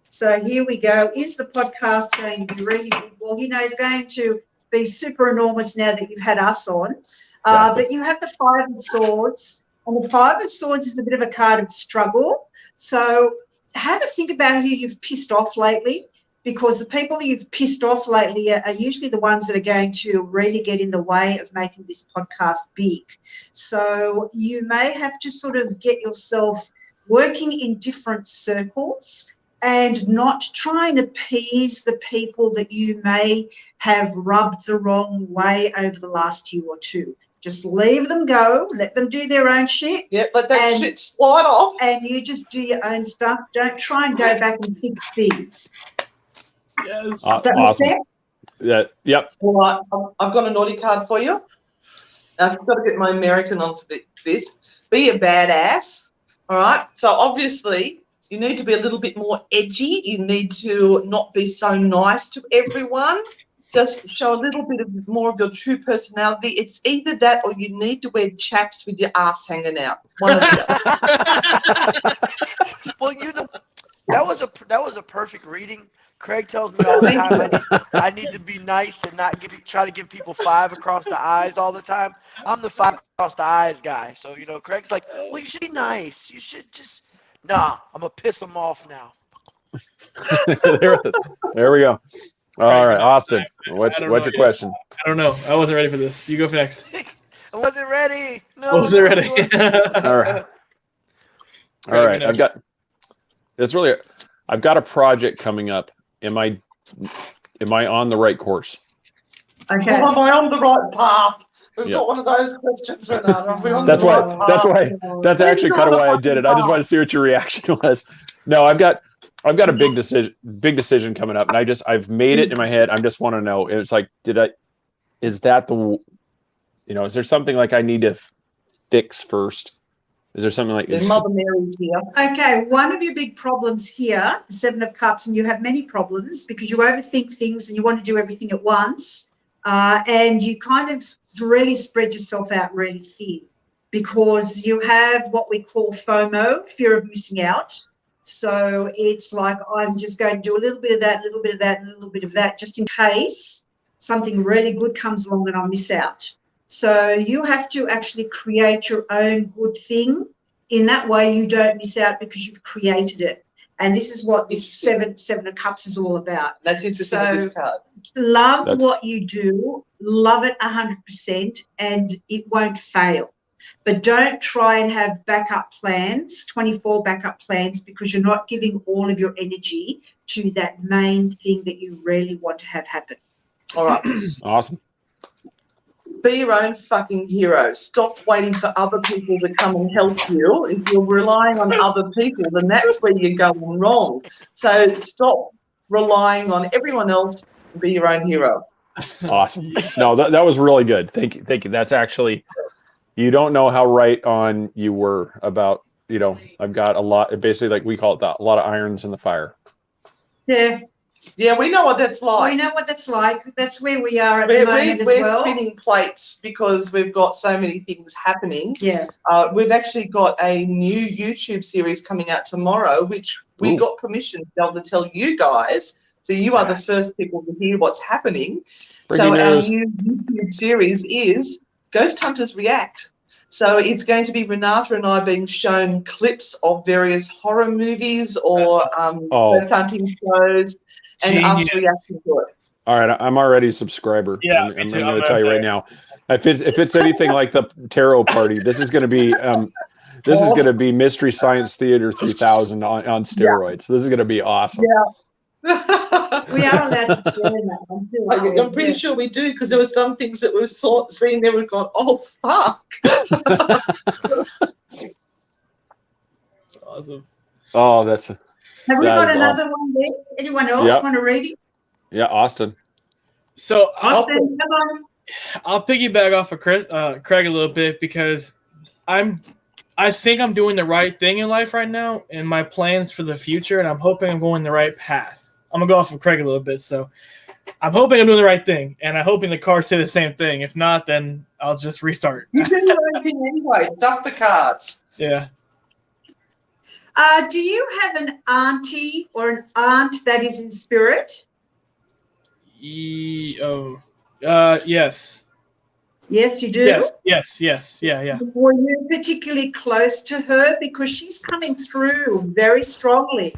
C: So here we go. Is the podcast going to be really big? Well, it's going to be super enormous now that you've had us on. But you have the Five of Swords. And the Five of Swords is a bit of a card of struggle. So have a think about who you've pissed off lately, because the people that you've pissed off lately are usually the ones that are going to really get in the way of making this podcast big. So you may have to sort of get yourself working in different circles and not try and appease the people that you may have rubbed the wrong way over the last year or two. Just leave them go, let them do their own shit.
F: Yeah, let that shit slide off.
C: And you just do your own stuff. Don't try and go back and fix things.
H: Yes.
E: Awesome. Yep.
F: All right, I've got a naughty card for you. I've got to get my American on for this. Be a badass. All right. So obviously you need to be a little bit more edgy. You need to not be so nice to everyone. Just show a little bit more of your true personality. It's either that or you need to wear chaps with your ass hanging out. One of the other.
G: Well, that was a perfect reading. Craig tells me all the time I need to be nice and not try to give people 5 across the eyes all the time. I'm the 5 across the eyes guy. So, Craig's like, well, you should be nice. You should just, nah, I'm going to piss them off now.
E: there we go. All right, Austin, what's your question?
H: I don't know. I wasn't ready for this. You go for next.
G: I wasn't ready. No,
H: I wasn't ready.
E: All right. All right. I've got a project coming up. Am I on the right course?
C: Okay.
F: Am I on the right path? We've got one of those questions, Renata.
E: That's actually kind of why I did it. I just wanted to see what your reaction was. No, I've got a big decision coming up, and I've made it in my head. I just want to know. It's like, is there something like I need to fix first? Is there something like
F: Mother Mary's here?
C: Okay, one of your big problems here, the 7 of Cups, and you have many problems because you overthink things and you want to do everything at once, and you kind of really spread yourself out really thin because you have what we call FOMO, fear of missing out. So it's like I'm just going to do a little bit of that, a little bit of that, and a little bit of that, just in case something really good comes along and I miss out. So you have to actually create your own good thing. In that way, you don't miss out because you've created it. And this is what this seven of Cups is all about.
F: That's interesting. So this card.
C: Love what you do, love it 100%, and it won't fail. But don't try and have backup plans, 24 backup plans, because you're not giving all of your energy to that main thing that you really want to have happen.
F: All right.
E: Awesome.
F: Be your own fucking hero. Stop waiting for other people to come and help you. If you're relying on other people, then that's where you're going wrong. So stop relying on everyone else and be your own hero.
E: Awesome. Yes. No, that was really good. Thank you. That's actually, you don't know how right on you were about, I've got a lot, basically like we call it that, a lot of irons in the fire.
C: Yeah.
F: Yeah, we know what that's like.
C: We know what that's like. That's where we are at the moment as well.
F: We're spinning plates because we've got so many things happening.
C: Yeah.
F: We've actually got a new YouTube series coming out tomorrow, which we got permission to be able to tell you guys. So you are the first people to hear what's happening.
E: Breaking
F: Our
E: news.
F: new YouTube series is Ghost Hunters React. So it's going to be Renata and I being shown clips of various horror movies or ghost hunting shows and us reacting to it.
E: All right, I'm already a subscriber.
H: Yeah,
E: I'm going to tell you right now. If it's anything like the tarot party, this is going to be Mystery Science Theater 3000 on steroids. Yeah. This is going to be awesome.
F: Yeah.
C: We are allowed to swear in that one too.
F: I'm pretty sure we do because there were some things that we've seen there we've gone, oh fuck.
H: Awesome.
E: Oh, that's.
C: Have we got another one there? Anyone else want to read it?
E: Yeah, Austin.
H: So
C: Austin, come on.
H: I'll piggyback off of Craig a little bit because I think I'm doing the right thing in life right now and my plans for the future, and I'm hoping I'm going the right path. I'm going to go off of Craig a little bit. So I'm hoping I'm doing the right thing, and I'm hoping the cards say the same thing. If not, then I'll just restart.
F: You do the right thing anyway. Stuff the cards.
H: Yeah.
C: Do you have an auntie or an aunt that is in spirit?
H: Yes.
C: Yes, you do?
H: Yes. Yeah.
C: Were you particularly close to her? Because she's coming through very strongly.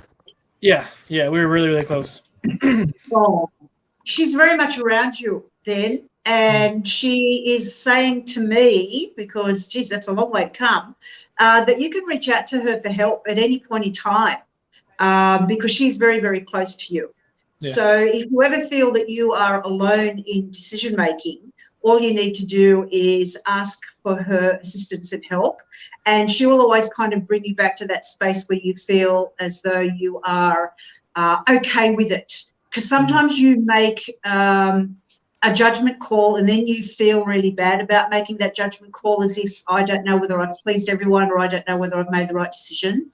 H: Yeah, we were really, really close.
C: Oh, she's very much around you then, and she is saying to me, because, geez, that's a long way to come, that you can reach out to her for help at any point in time because she's very, very close to you. Yeah. So if you ever feel that you are alone in decision-making, all you need to do is ask for her assistance and help, and she will always kind of bring you back to that space where you feel as though you are okay with it. Because sometimes you make a judgment call and then you feel really bad about making that judgment call, as if I don't know whether I've pleased everyone or I don't know whether I've made the right decision.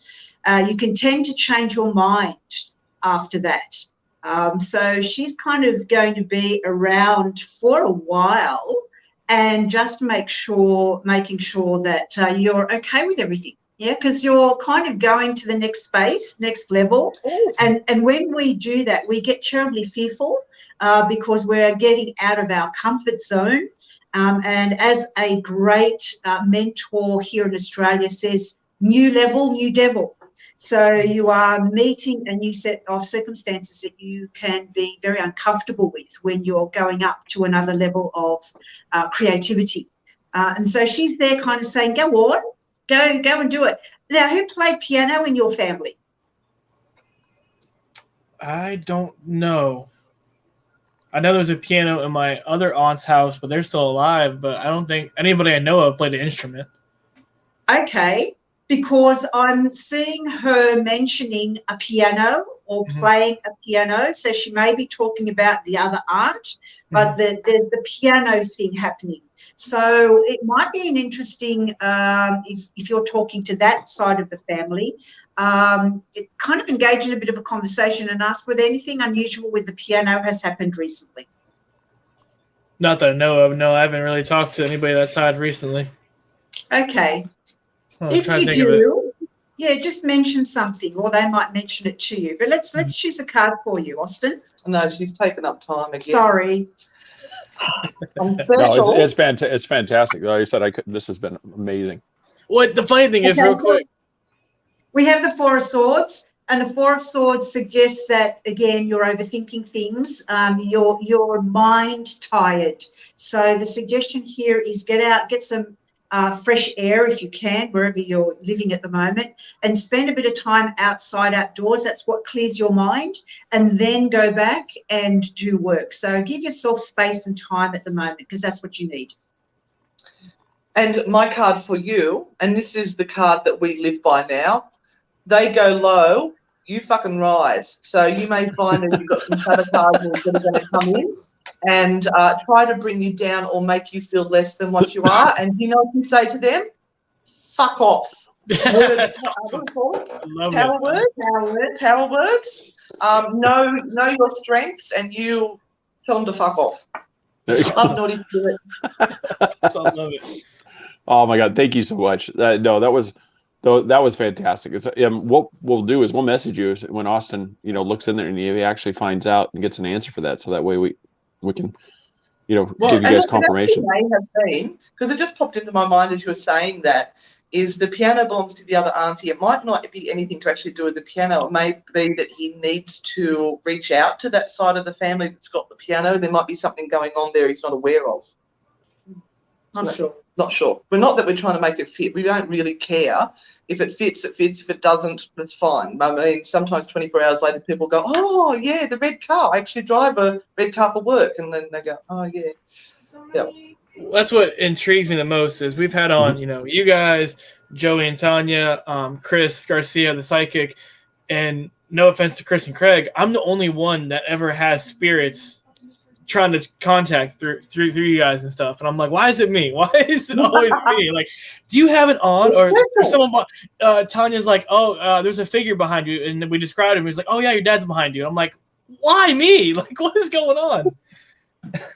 C: You can tend to change your mind after that. So she's kind of going to be around for a while, and just making sure that you're okay with everything. Yeah, because you're kind of going to the next space, next level. And when we do that, we get terribly fearful because we're getting out of our comfort zone. And as a great mentor here in Australia says, new level, new devil. So you are meeting a new set of circumstances that you can be very uncomfortable with when you're going up to another level of creativity. And so she's there kind of saying, go on, go and do it. Now, who played piano in your family?
H: I don't know. I know there's a piano in my other aunt's house, but they're still alive. But I don't think anybody I know of played an instrument.
C: Okay, because I'm seeing her mentioning a piano or playing a piano. So she may be talking about the other aunt, but there's the piano thing happening. So it might be an interesting, if you're talking to that side of the family, kind of engage in a bit of a conversation and ask whether anything unusual with the piano has happened recently.
H: Not that I know of. No, I haven't really talked to anybody that side recently.
C: Okay. If you do, yeah, just mention something, or they might mention it to you. But let's choose a card for you, Austin.
F: No, she's taken up time again.
C: Sorry.
F: I'm special.
E: No, it's fantastic. Like I said, this has been amazing.
H: What the funny thing is, real quick,
C: we have the Four of Swords, and the Four of Swords suggests that, again, you're overthinking things. Your mind tired. So the suggestion here is get out, get some fresh air if you can, wherever you're living at the moment, and spend a bit of time outside, outdoors. That's what clears your mind, and then go back and do work. So give yourself space and time at the moment, because that's what you need.
F: And my card for you, and this is the card that we live by now, they go low, you fucking rise. So you may find that you've got some sabotagers that are going to come in and try to bring you down or make you feel less than what you are. And you know what you say to them? Fuck off. Power words. Know your strengths, and you tell them to fuck off. I'm naughty spirit.
H: I love it.
E: Oh my God! Thank you so much. That was fantastic. It's, what we'll do is we'll message you when Austin, looks in there and he actually finds out and gets an answer for that. So that way we can, give you guys confirmation.
F: May have been, because it just popped into my mind as you were saying that, is the piano belongs to the other auntie. It might not be anything to actually do with the piano. It may be that he needs to reach out to that side of the family that's got the piano. There might be something going on there he's not aware of. Not sure. Not that we're trying to make it fit. We don't really care. If it fits, it fits. If it doesn't, it's fine. I mean, sometimes 24 hours later, people go, oh, yeah, the red car. I actually drive a red car for work. And then they go, oh, yeah. Yeah.
H: That's what intrigues me the most is we've had on, you guys, Joey and Tanya, Chris Garcia, the psychic, and no offense to Chris and Craig, I'm the only one that ever has spirits trying to contact through you guys and stuff, and I'm like, why is it me? Why is it always me? Like, do you have it on, or someone? Tanya's like, oh, there's a figure behind you, and we described him. He's like, oh yeah, your dad's behind you. I'm like, why me? Like, what is going on?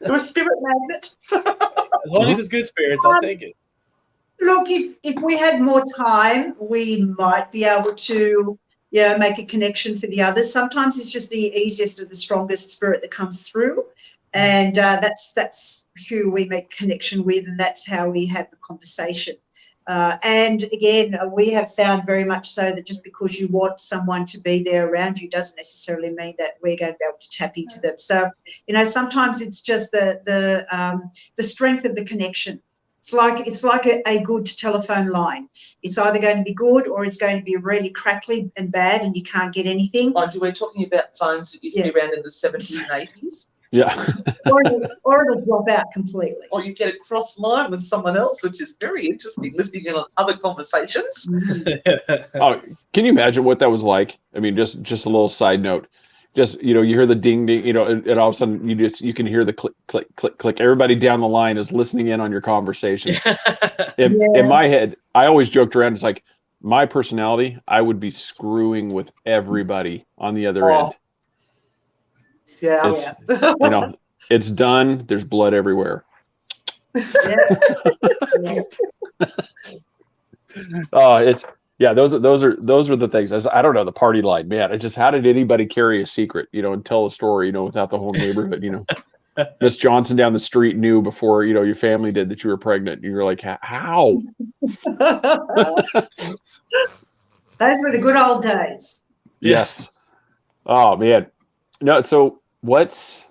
F: You're a spirit magnet.
H: As long as it's good spirits, I'll take it.
C: Look, if we had more time, we might be able to, make a connection for the others. Sometimes it's just the easiest or the strongest spirit that comes through. And that's who we make connection with, and that's how we have the conversation. And again, we have found very much so that just because you want someone to be there around you doesn't necessarily mean that we're going to be able to tap into them. So, sometimes it's just the strength of the connection. It's like a good telephone line. It's either going to be good or it's going to be really crackly and bad, and you can't get anything.
F: We're talking about phones that used to be around in the 70s and 80s.
E: Yeah.
C: or it'll drop out completely.
F: Or you get a cross line with someone else, which is very interesting, listening in on other conversations.
E: Oh, can you imagine what that was like? I mean, just a little side note. just, you hear the ding ding, and all of a sudden you can hear the click click click click. Everybody down the line is listening in on your conversation. In my head, I always joked around. It's like my personality, I would be screwing with everybody on the other end.
F: Yeah.
E: It's it's done. There's blood everywhere. Those are the things. I don't know, the party line, man. It's just, how did anybody carry a secret, and tell a story, without the whole neighborhood, Miss Johnson down the street knew before, your family did that you were pregnant. And you're like, how?
C: Those were the good old days.
E: Yes. Oh man. No. So what's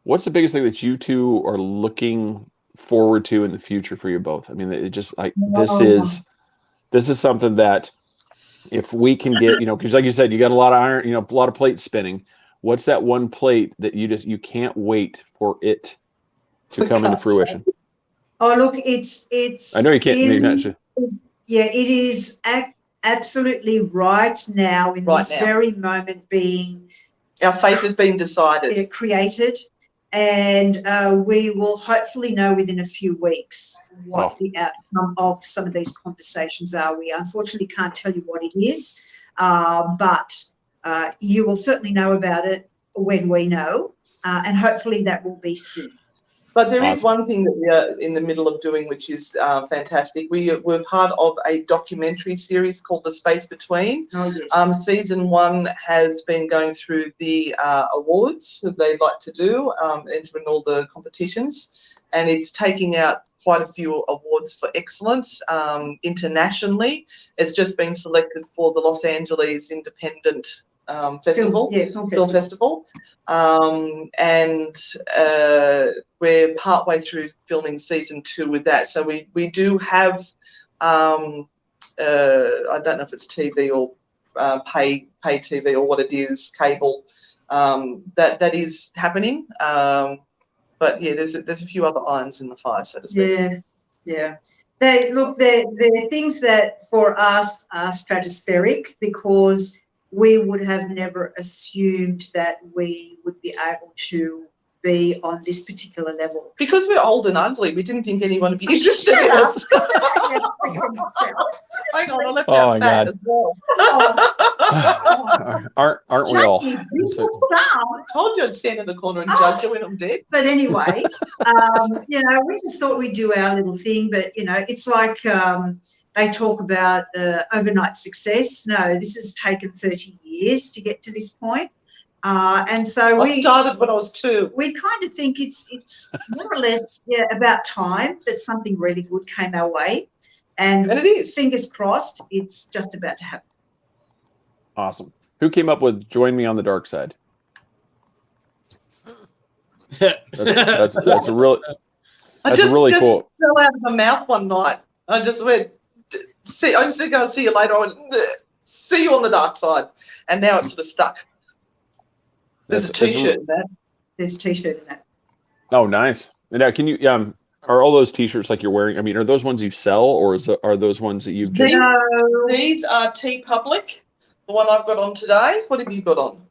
E: the biggest thing that you two are looking forward to in the future for you both? I mean, it just like, this is something that if we can get, because like you said, you got a lot of iron, a lot of plates spinning. What's that one plate that you can't wait for it to come into fruition?
C: Oh, look, it's.
E: I know you can't.
C: Yeah, it is absolutely right now in this very moment being.
F: Our fate has been decided.
C: Created. And we will hopefully know within a few weeks what the outcome of some of these conversations are. We unfortunately can't tell you what it is, but you will certainly know about it when we know, and hopefully that will be soon.
F: But there is one thing that we are in the middle of doing, which is fantastic. We're part of a documentary series called The Space Between.
C: Oh, yes.
F: Season 1 has been going through the awards that they'd like to do, entering all the competitions, and it's taking out quite a few awards for excellence internationally. It's just been selected for the Los Angeles Independent Festival, Film Festival. And we're partway through filming season 2 with that. So we do have, I don't know if it's TV or pay TV or what it is, cable, that is happening. But yeah, there's a few other irons in the fire, so to speak.
C: Yeah. They're things that for us are stratospheric, because we would have never assumed that we would be able to be on this particular level.
F: Because we're old and ugly, we didn't think anyone would be interested in us. Hang on, I left out fat as well.
E: Aren't we all?
F: I told you I'd stand in the corner and judge you when I'm dead.
C: But anyway, we just thought we'd do our little thing. But, it's like they talk about overnight success. No, this has taken 30 years to get to this point. And so
F: I started when I was 2.
C: We kind of think it's more or less about time that something really good came our way. And
F: it is.
C: Fingers crossed, it's just about to happen.
E: Awesome. Who came up with "Join Me on the Dark Side"? That's a really.
F: I just
E: really
F: cool. Fell out of my mouth one night. I just went, I'm just going to go see you later. I went, see you on the dark side, and now it's sort of stuck. There's a T-shirt in that.
C: There's a T-shirt in that.
E: Oh, nice. And now, can you are all those T-shirts like you're wearing? I mean, are those ones you sell, or are those ones that you've just?
F: These are TeePublic. The one I've got on today. What have you got on?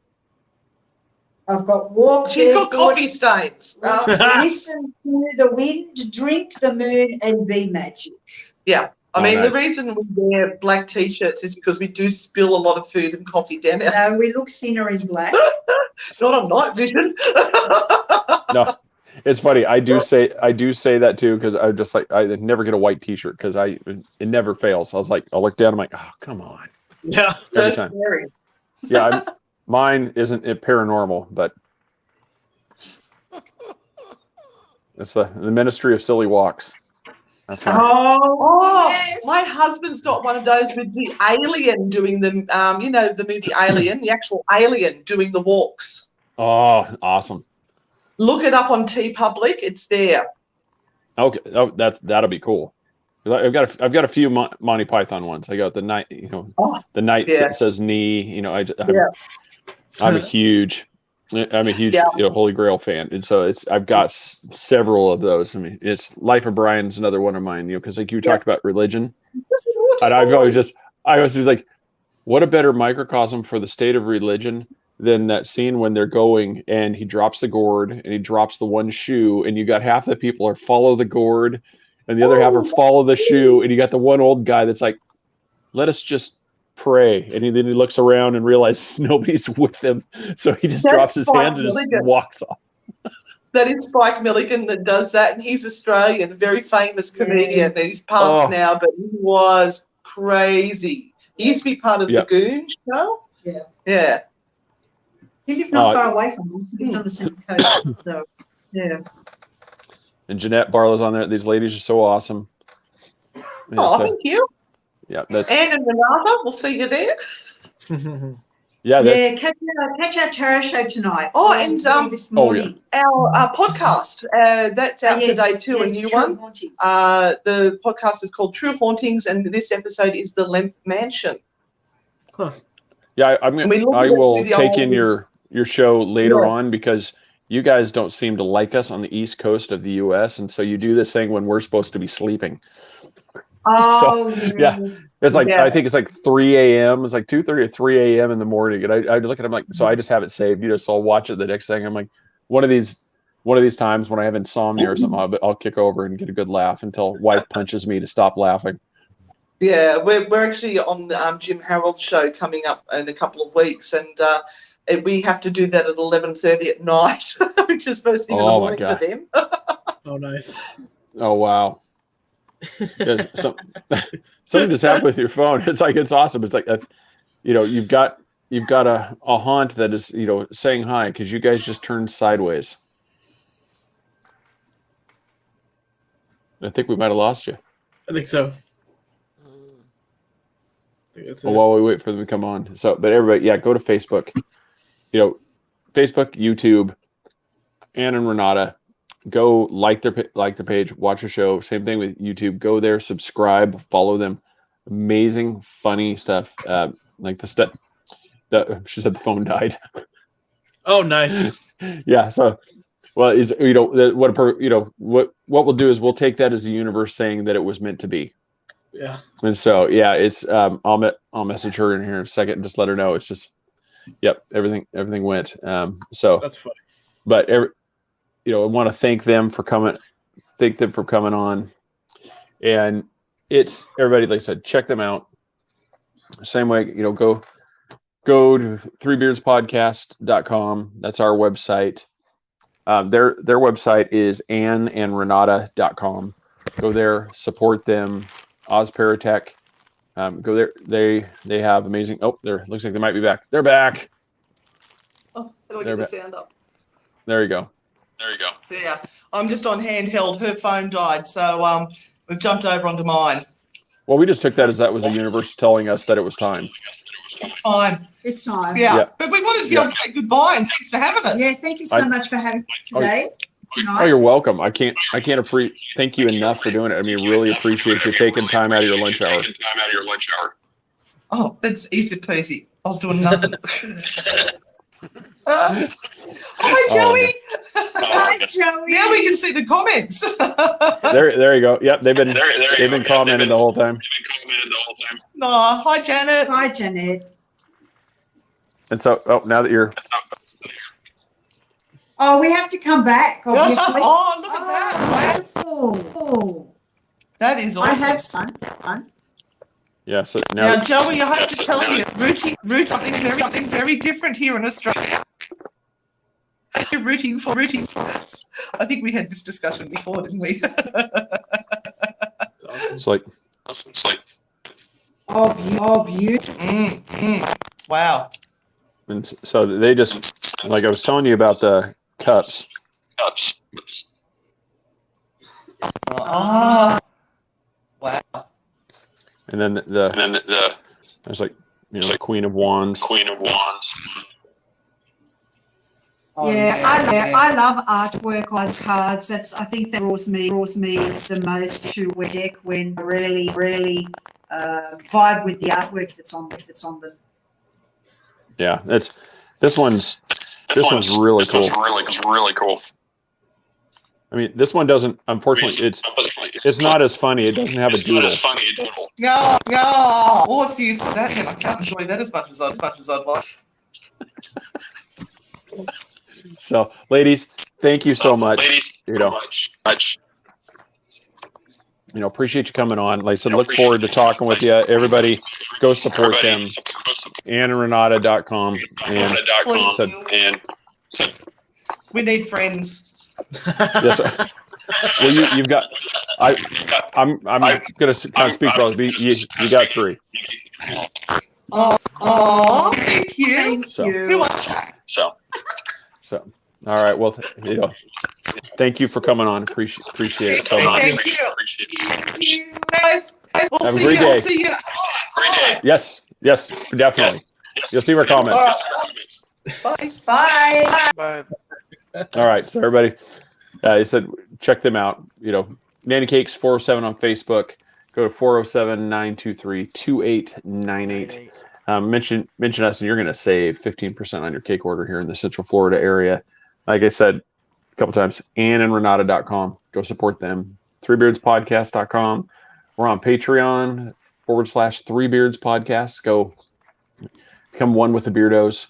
C: I've got walk.
F: She's got coffee stains.
C: Listen to the wind, drink the moon, and be magic.
F: Yeah. I mean, the reason we wear black T-shirts is because we do spill a lot of food and coffee down our...
C: No, we look thinner in black.
F: Not on night vision.
E: No, it's funny. I do say that too, because I just like, I never get a white T-shirt because it never fails. I was like, I'll look down. I'm like, oh, come on.
H: Yeah.
E: Every time. Yeah. Mine isn't paranormal, but it's the ministry of silly walks. That's right.
C: Yes.
F: My husband's got one of those with the alien doing the, the movie Alien, the actual alien doing the walks.
E: Oh, awesome!
F: Look it up on TeePublic; it's there.
E: Okay, that'll be cool. I've got a few Monty Python ones. I got the night, the night says knee. I'm a huge Holy Grail fan, and so I've got several of those. I mean, it's Life of Brian's another one of mine, because like you talked about religion, and I was just like, what a better microcosm for the state of religion than that scene when they're going and he drops the gourd and he drops the one shoe, and you got half the people are follow the gourd and the other half are follow the shoe, and you got the one old guy that's like, let us just pray, and then he looks around and realizes nobody's with him, so he just drops his hands and just walks off.
F: That is Spike Milligan that does that, and he's Australian, very famous comedian. He's passed now, but he was crazy. He used to be part of the Goon show. Yeah.
C: He lived not far away from us. He lived on the same coast. So, yeah.
E: And Jeanette Barlow's on there. These ladies are so awesome.
F: Thank you.
E: Yeah.
F: Anne and Renata, we'll see you there.
C: Catch our tarot show tonight. And this morning.
F: Our podcast, that's out today too, a new one. The podcast is called True Hauntings, and this episode is The Lemp Mansion.
E: Huh. Yeah, I will take in your show later on, because you guys don't seem to like us on the East Coast of the U.S., and so you do this thing when we're supposed to be sleeping. It's like I think it's like 3 a.m. It's like 2:30 or 3 a.m. in the morning, and I look at them like, so I just have it saved, so I'll watch it the next thing. I'm like, one of these times when I have insomnia or something, I'll kick over and get a good laugh until wife punches me to stop laughing.
F: Yeah, we're actually on Jim Harold's show coming up in a couple of weeks, and we have to do that at 11:30 at night, which is first thing in the morning for them.
H: Oh, nice.
E: Oh, wow. Something just happened with your phone. It's awesome. It's like you've got a haunt that is saying hi, because you guys just turned sideways. I think we might have lost you.
H: I think so.
E: While we wait for them to come on. But everybody, go to Facebook. Facebook, YouTube, Anne and Renata. Go like the page, watch the show. Same thing with YouTube. Go there, subscribe, follow them. Amazing, funny stuff. Like the stuff that she said the phone died.
H: Oh, nice.
E: Yeah. So, well, what we'll do is we'll take that as the universe saying that it was meant to be.
H: Yeah.
E: And so it's I'll message her in here in a second and just let her know. It's just everything went. So
H: that's funny.
E: But I want to thank them for coming on. And it's everybody, like I said, check them out. Same way, go to threebeardspodcast.com. That's our website. Their website is anneandrenata.com. Go there, support them. Ozparatech. Go there. They have amazing. Oh, there. Looks like they might be back. They're back.
F: Oh, how do I get the sound up?
E: There you go.
F: Yeah, I'm just on handheld. Her phone died, so we've jumped over onto mine.
E: Well, we just took that as that was the universe telling us that it was time.
F: It's time. Yeah. But we wanted to be able to say goodbye, and thanks for having us.
C: Yeah, thank you so much for having us today.
E: Oh, you're welcome. I can't thank you enough for doing it. I mean, really appreciate you taking time out of your lunch hour.
F: Oh, that's easy peasy. I was doing nothing. Hi, Joey.
C: Hi, Joey.
F: Now we can see the comments.
E: There you go. Yep, they've been commenting the whole time.
F: No, hi, Janet.
C: Hi, Janet.
E: And so, now that you're.
C: Oh, we have to come back, obviously.
F: Oh, look at that.
C: Oh.
F: That is awesome.
C: I have fun.
E: Yeah, so
F: now Joey, I have to tell you, something very different here in Australia. You're rooting for us. I think we had this discussion before, didn't we?
E: It's like.
C: Oh, beautiful.
F: Wow.
E: And so they just, like I was telling you about the cups.
F: Wow.
E: And then there's like, the Queen of Wands.
C: Oh, yeah, I love artwork on cards. I think that draws me the most to a deck when I really vibe with the artwork that's on them.
E: Yeah, this one's really cool. I mean, this one doesn't. Unfortunately, it's not as funny. It doesn't have a doodle.
F: No. What's the use of that? I can't enjoy that as much as I'd like.
E: So, ladies, thank you so much. Appreciate you coming on. Like I said, look forward to talking with you. Everybody, go support them. AnnandRenata.com. And
F: we need friends.
E: Yes. Well, you've got. I'm going to kind of speak for all. You got 3.
F: Oh, thank you.
E: So, all right. Well, thank you for coming on. Appreciate it so much.
F: Thank you, guys.
E: Have a great day.
F: I'll see you.
E: Yes, definitely. You'll see our comments.
F: Bye.
E: All right. So everybody, I said check them out. Nanny Cakes 407 on Facebook. Go to 407-923-2898. Mention us, and you're going to save 15% on your cake order here in the Central Florida area. Like I said a couple times, AnnandRenata.com. Go support them. 3beardspodcast.com. We're on Patreon /3beardspodcast. Go become one with the Beardos.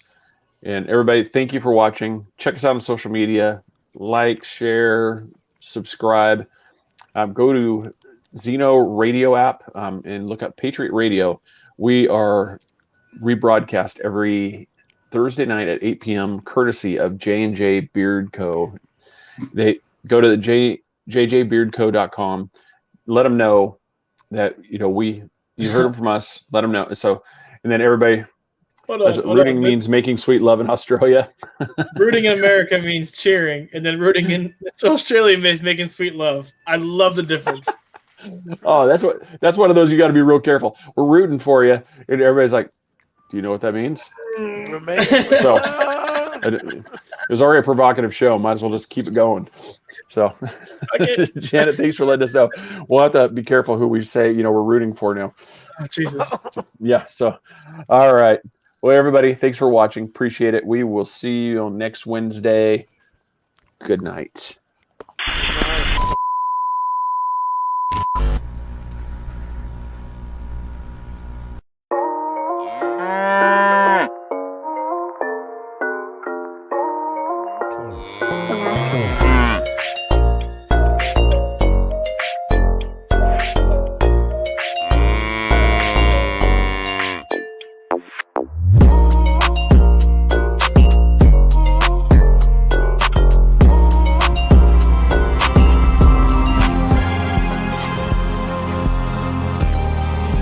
E: And everybody, thank you for watching. Check us out on social media. Like, share, subscribe. Go to Zeno Radio app and look up Patriot Radio. We are rebroadcast every Thursday night at 8 p.m. courtesy of J&J Beard Co. They go to the jjbeardco.com. Let them know that you heard them from us. Let them know. So, and then everybody. Rooting means making sweet love in Australia.
H: Rooting in America means cheering, and then rooting in Australia means making sweet love. I love the difference.
E: Oh, that's one of those you got to be real careful. We're rooting for you, and everybody's like, "Do you know what that means?" So it was already a provocative show. Might as well just keep it going. So, Janet, thanks for letting us know. We'll have to be careful who we say we're rooting for now.
H: Oh, Jesus.
E: Yeah. So, all right. Well, everybody, thanks for watching. Appreciate it. We will see you on next Wednesday. Good night.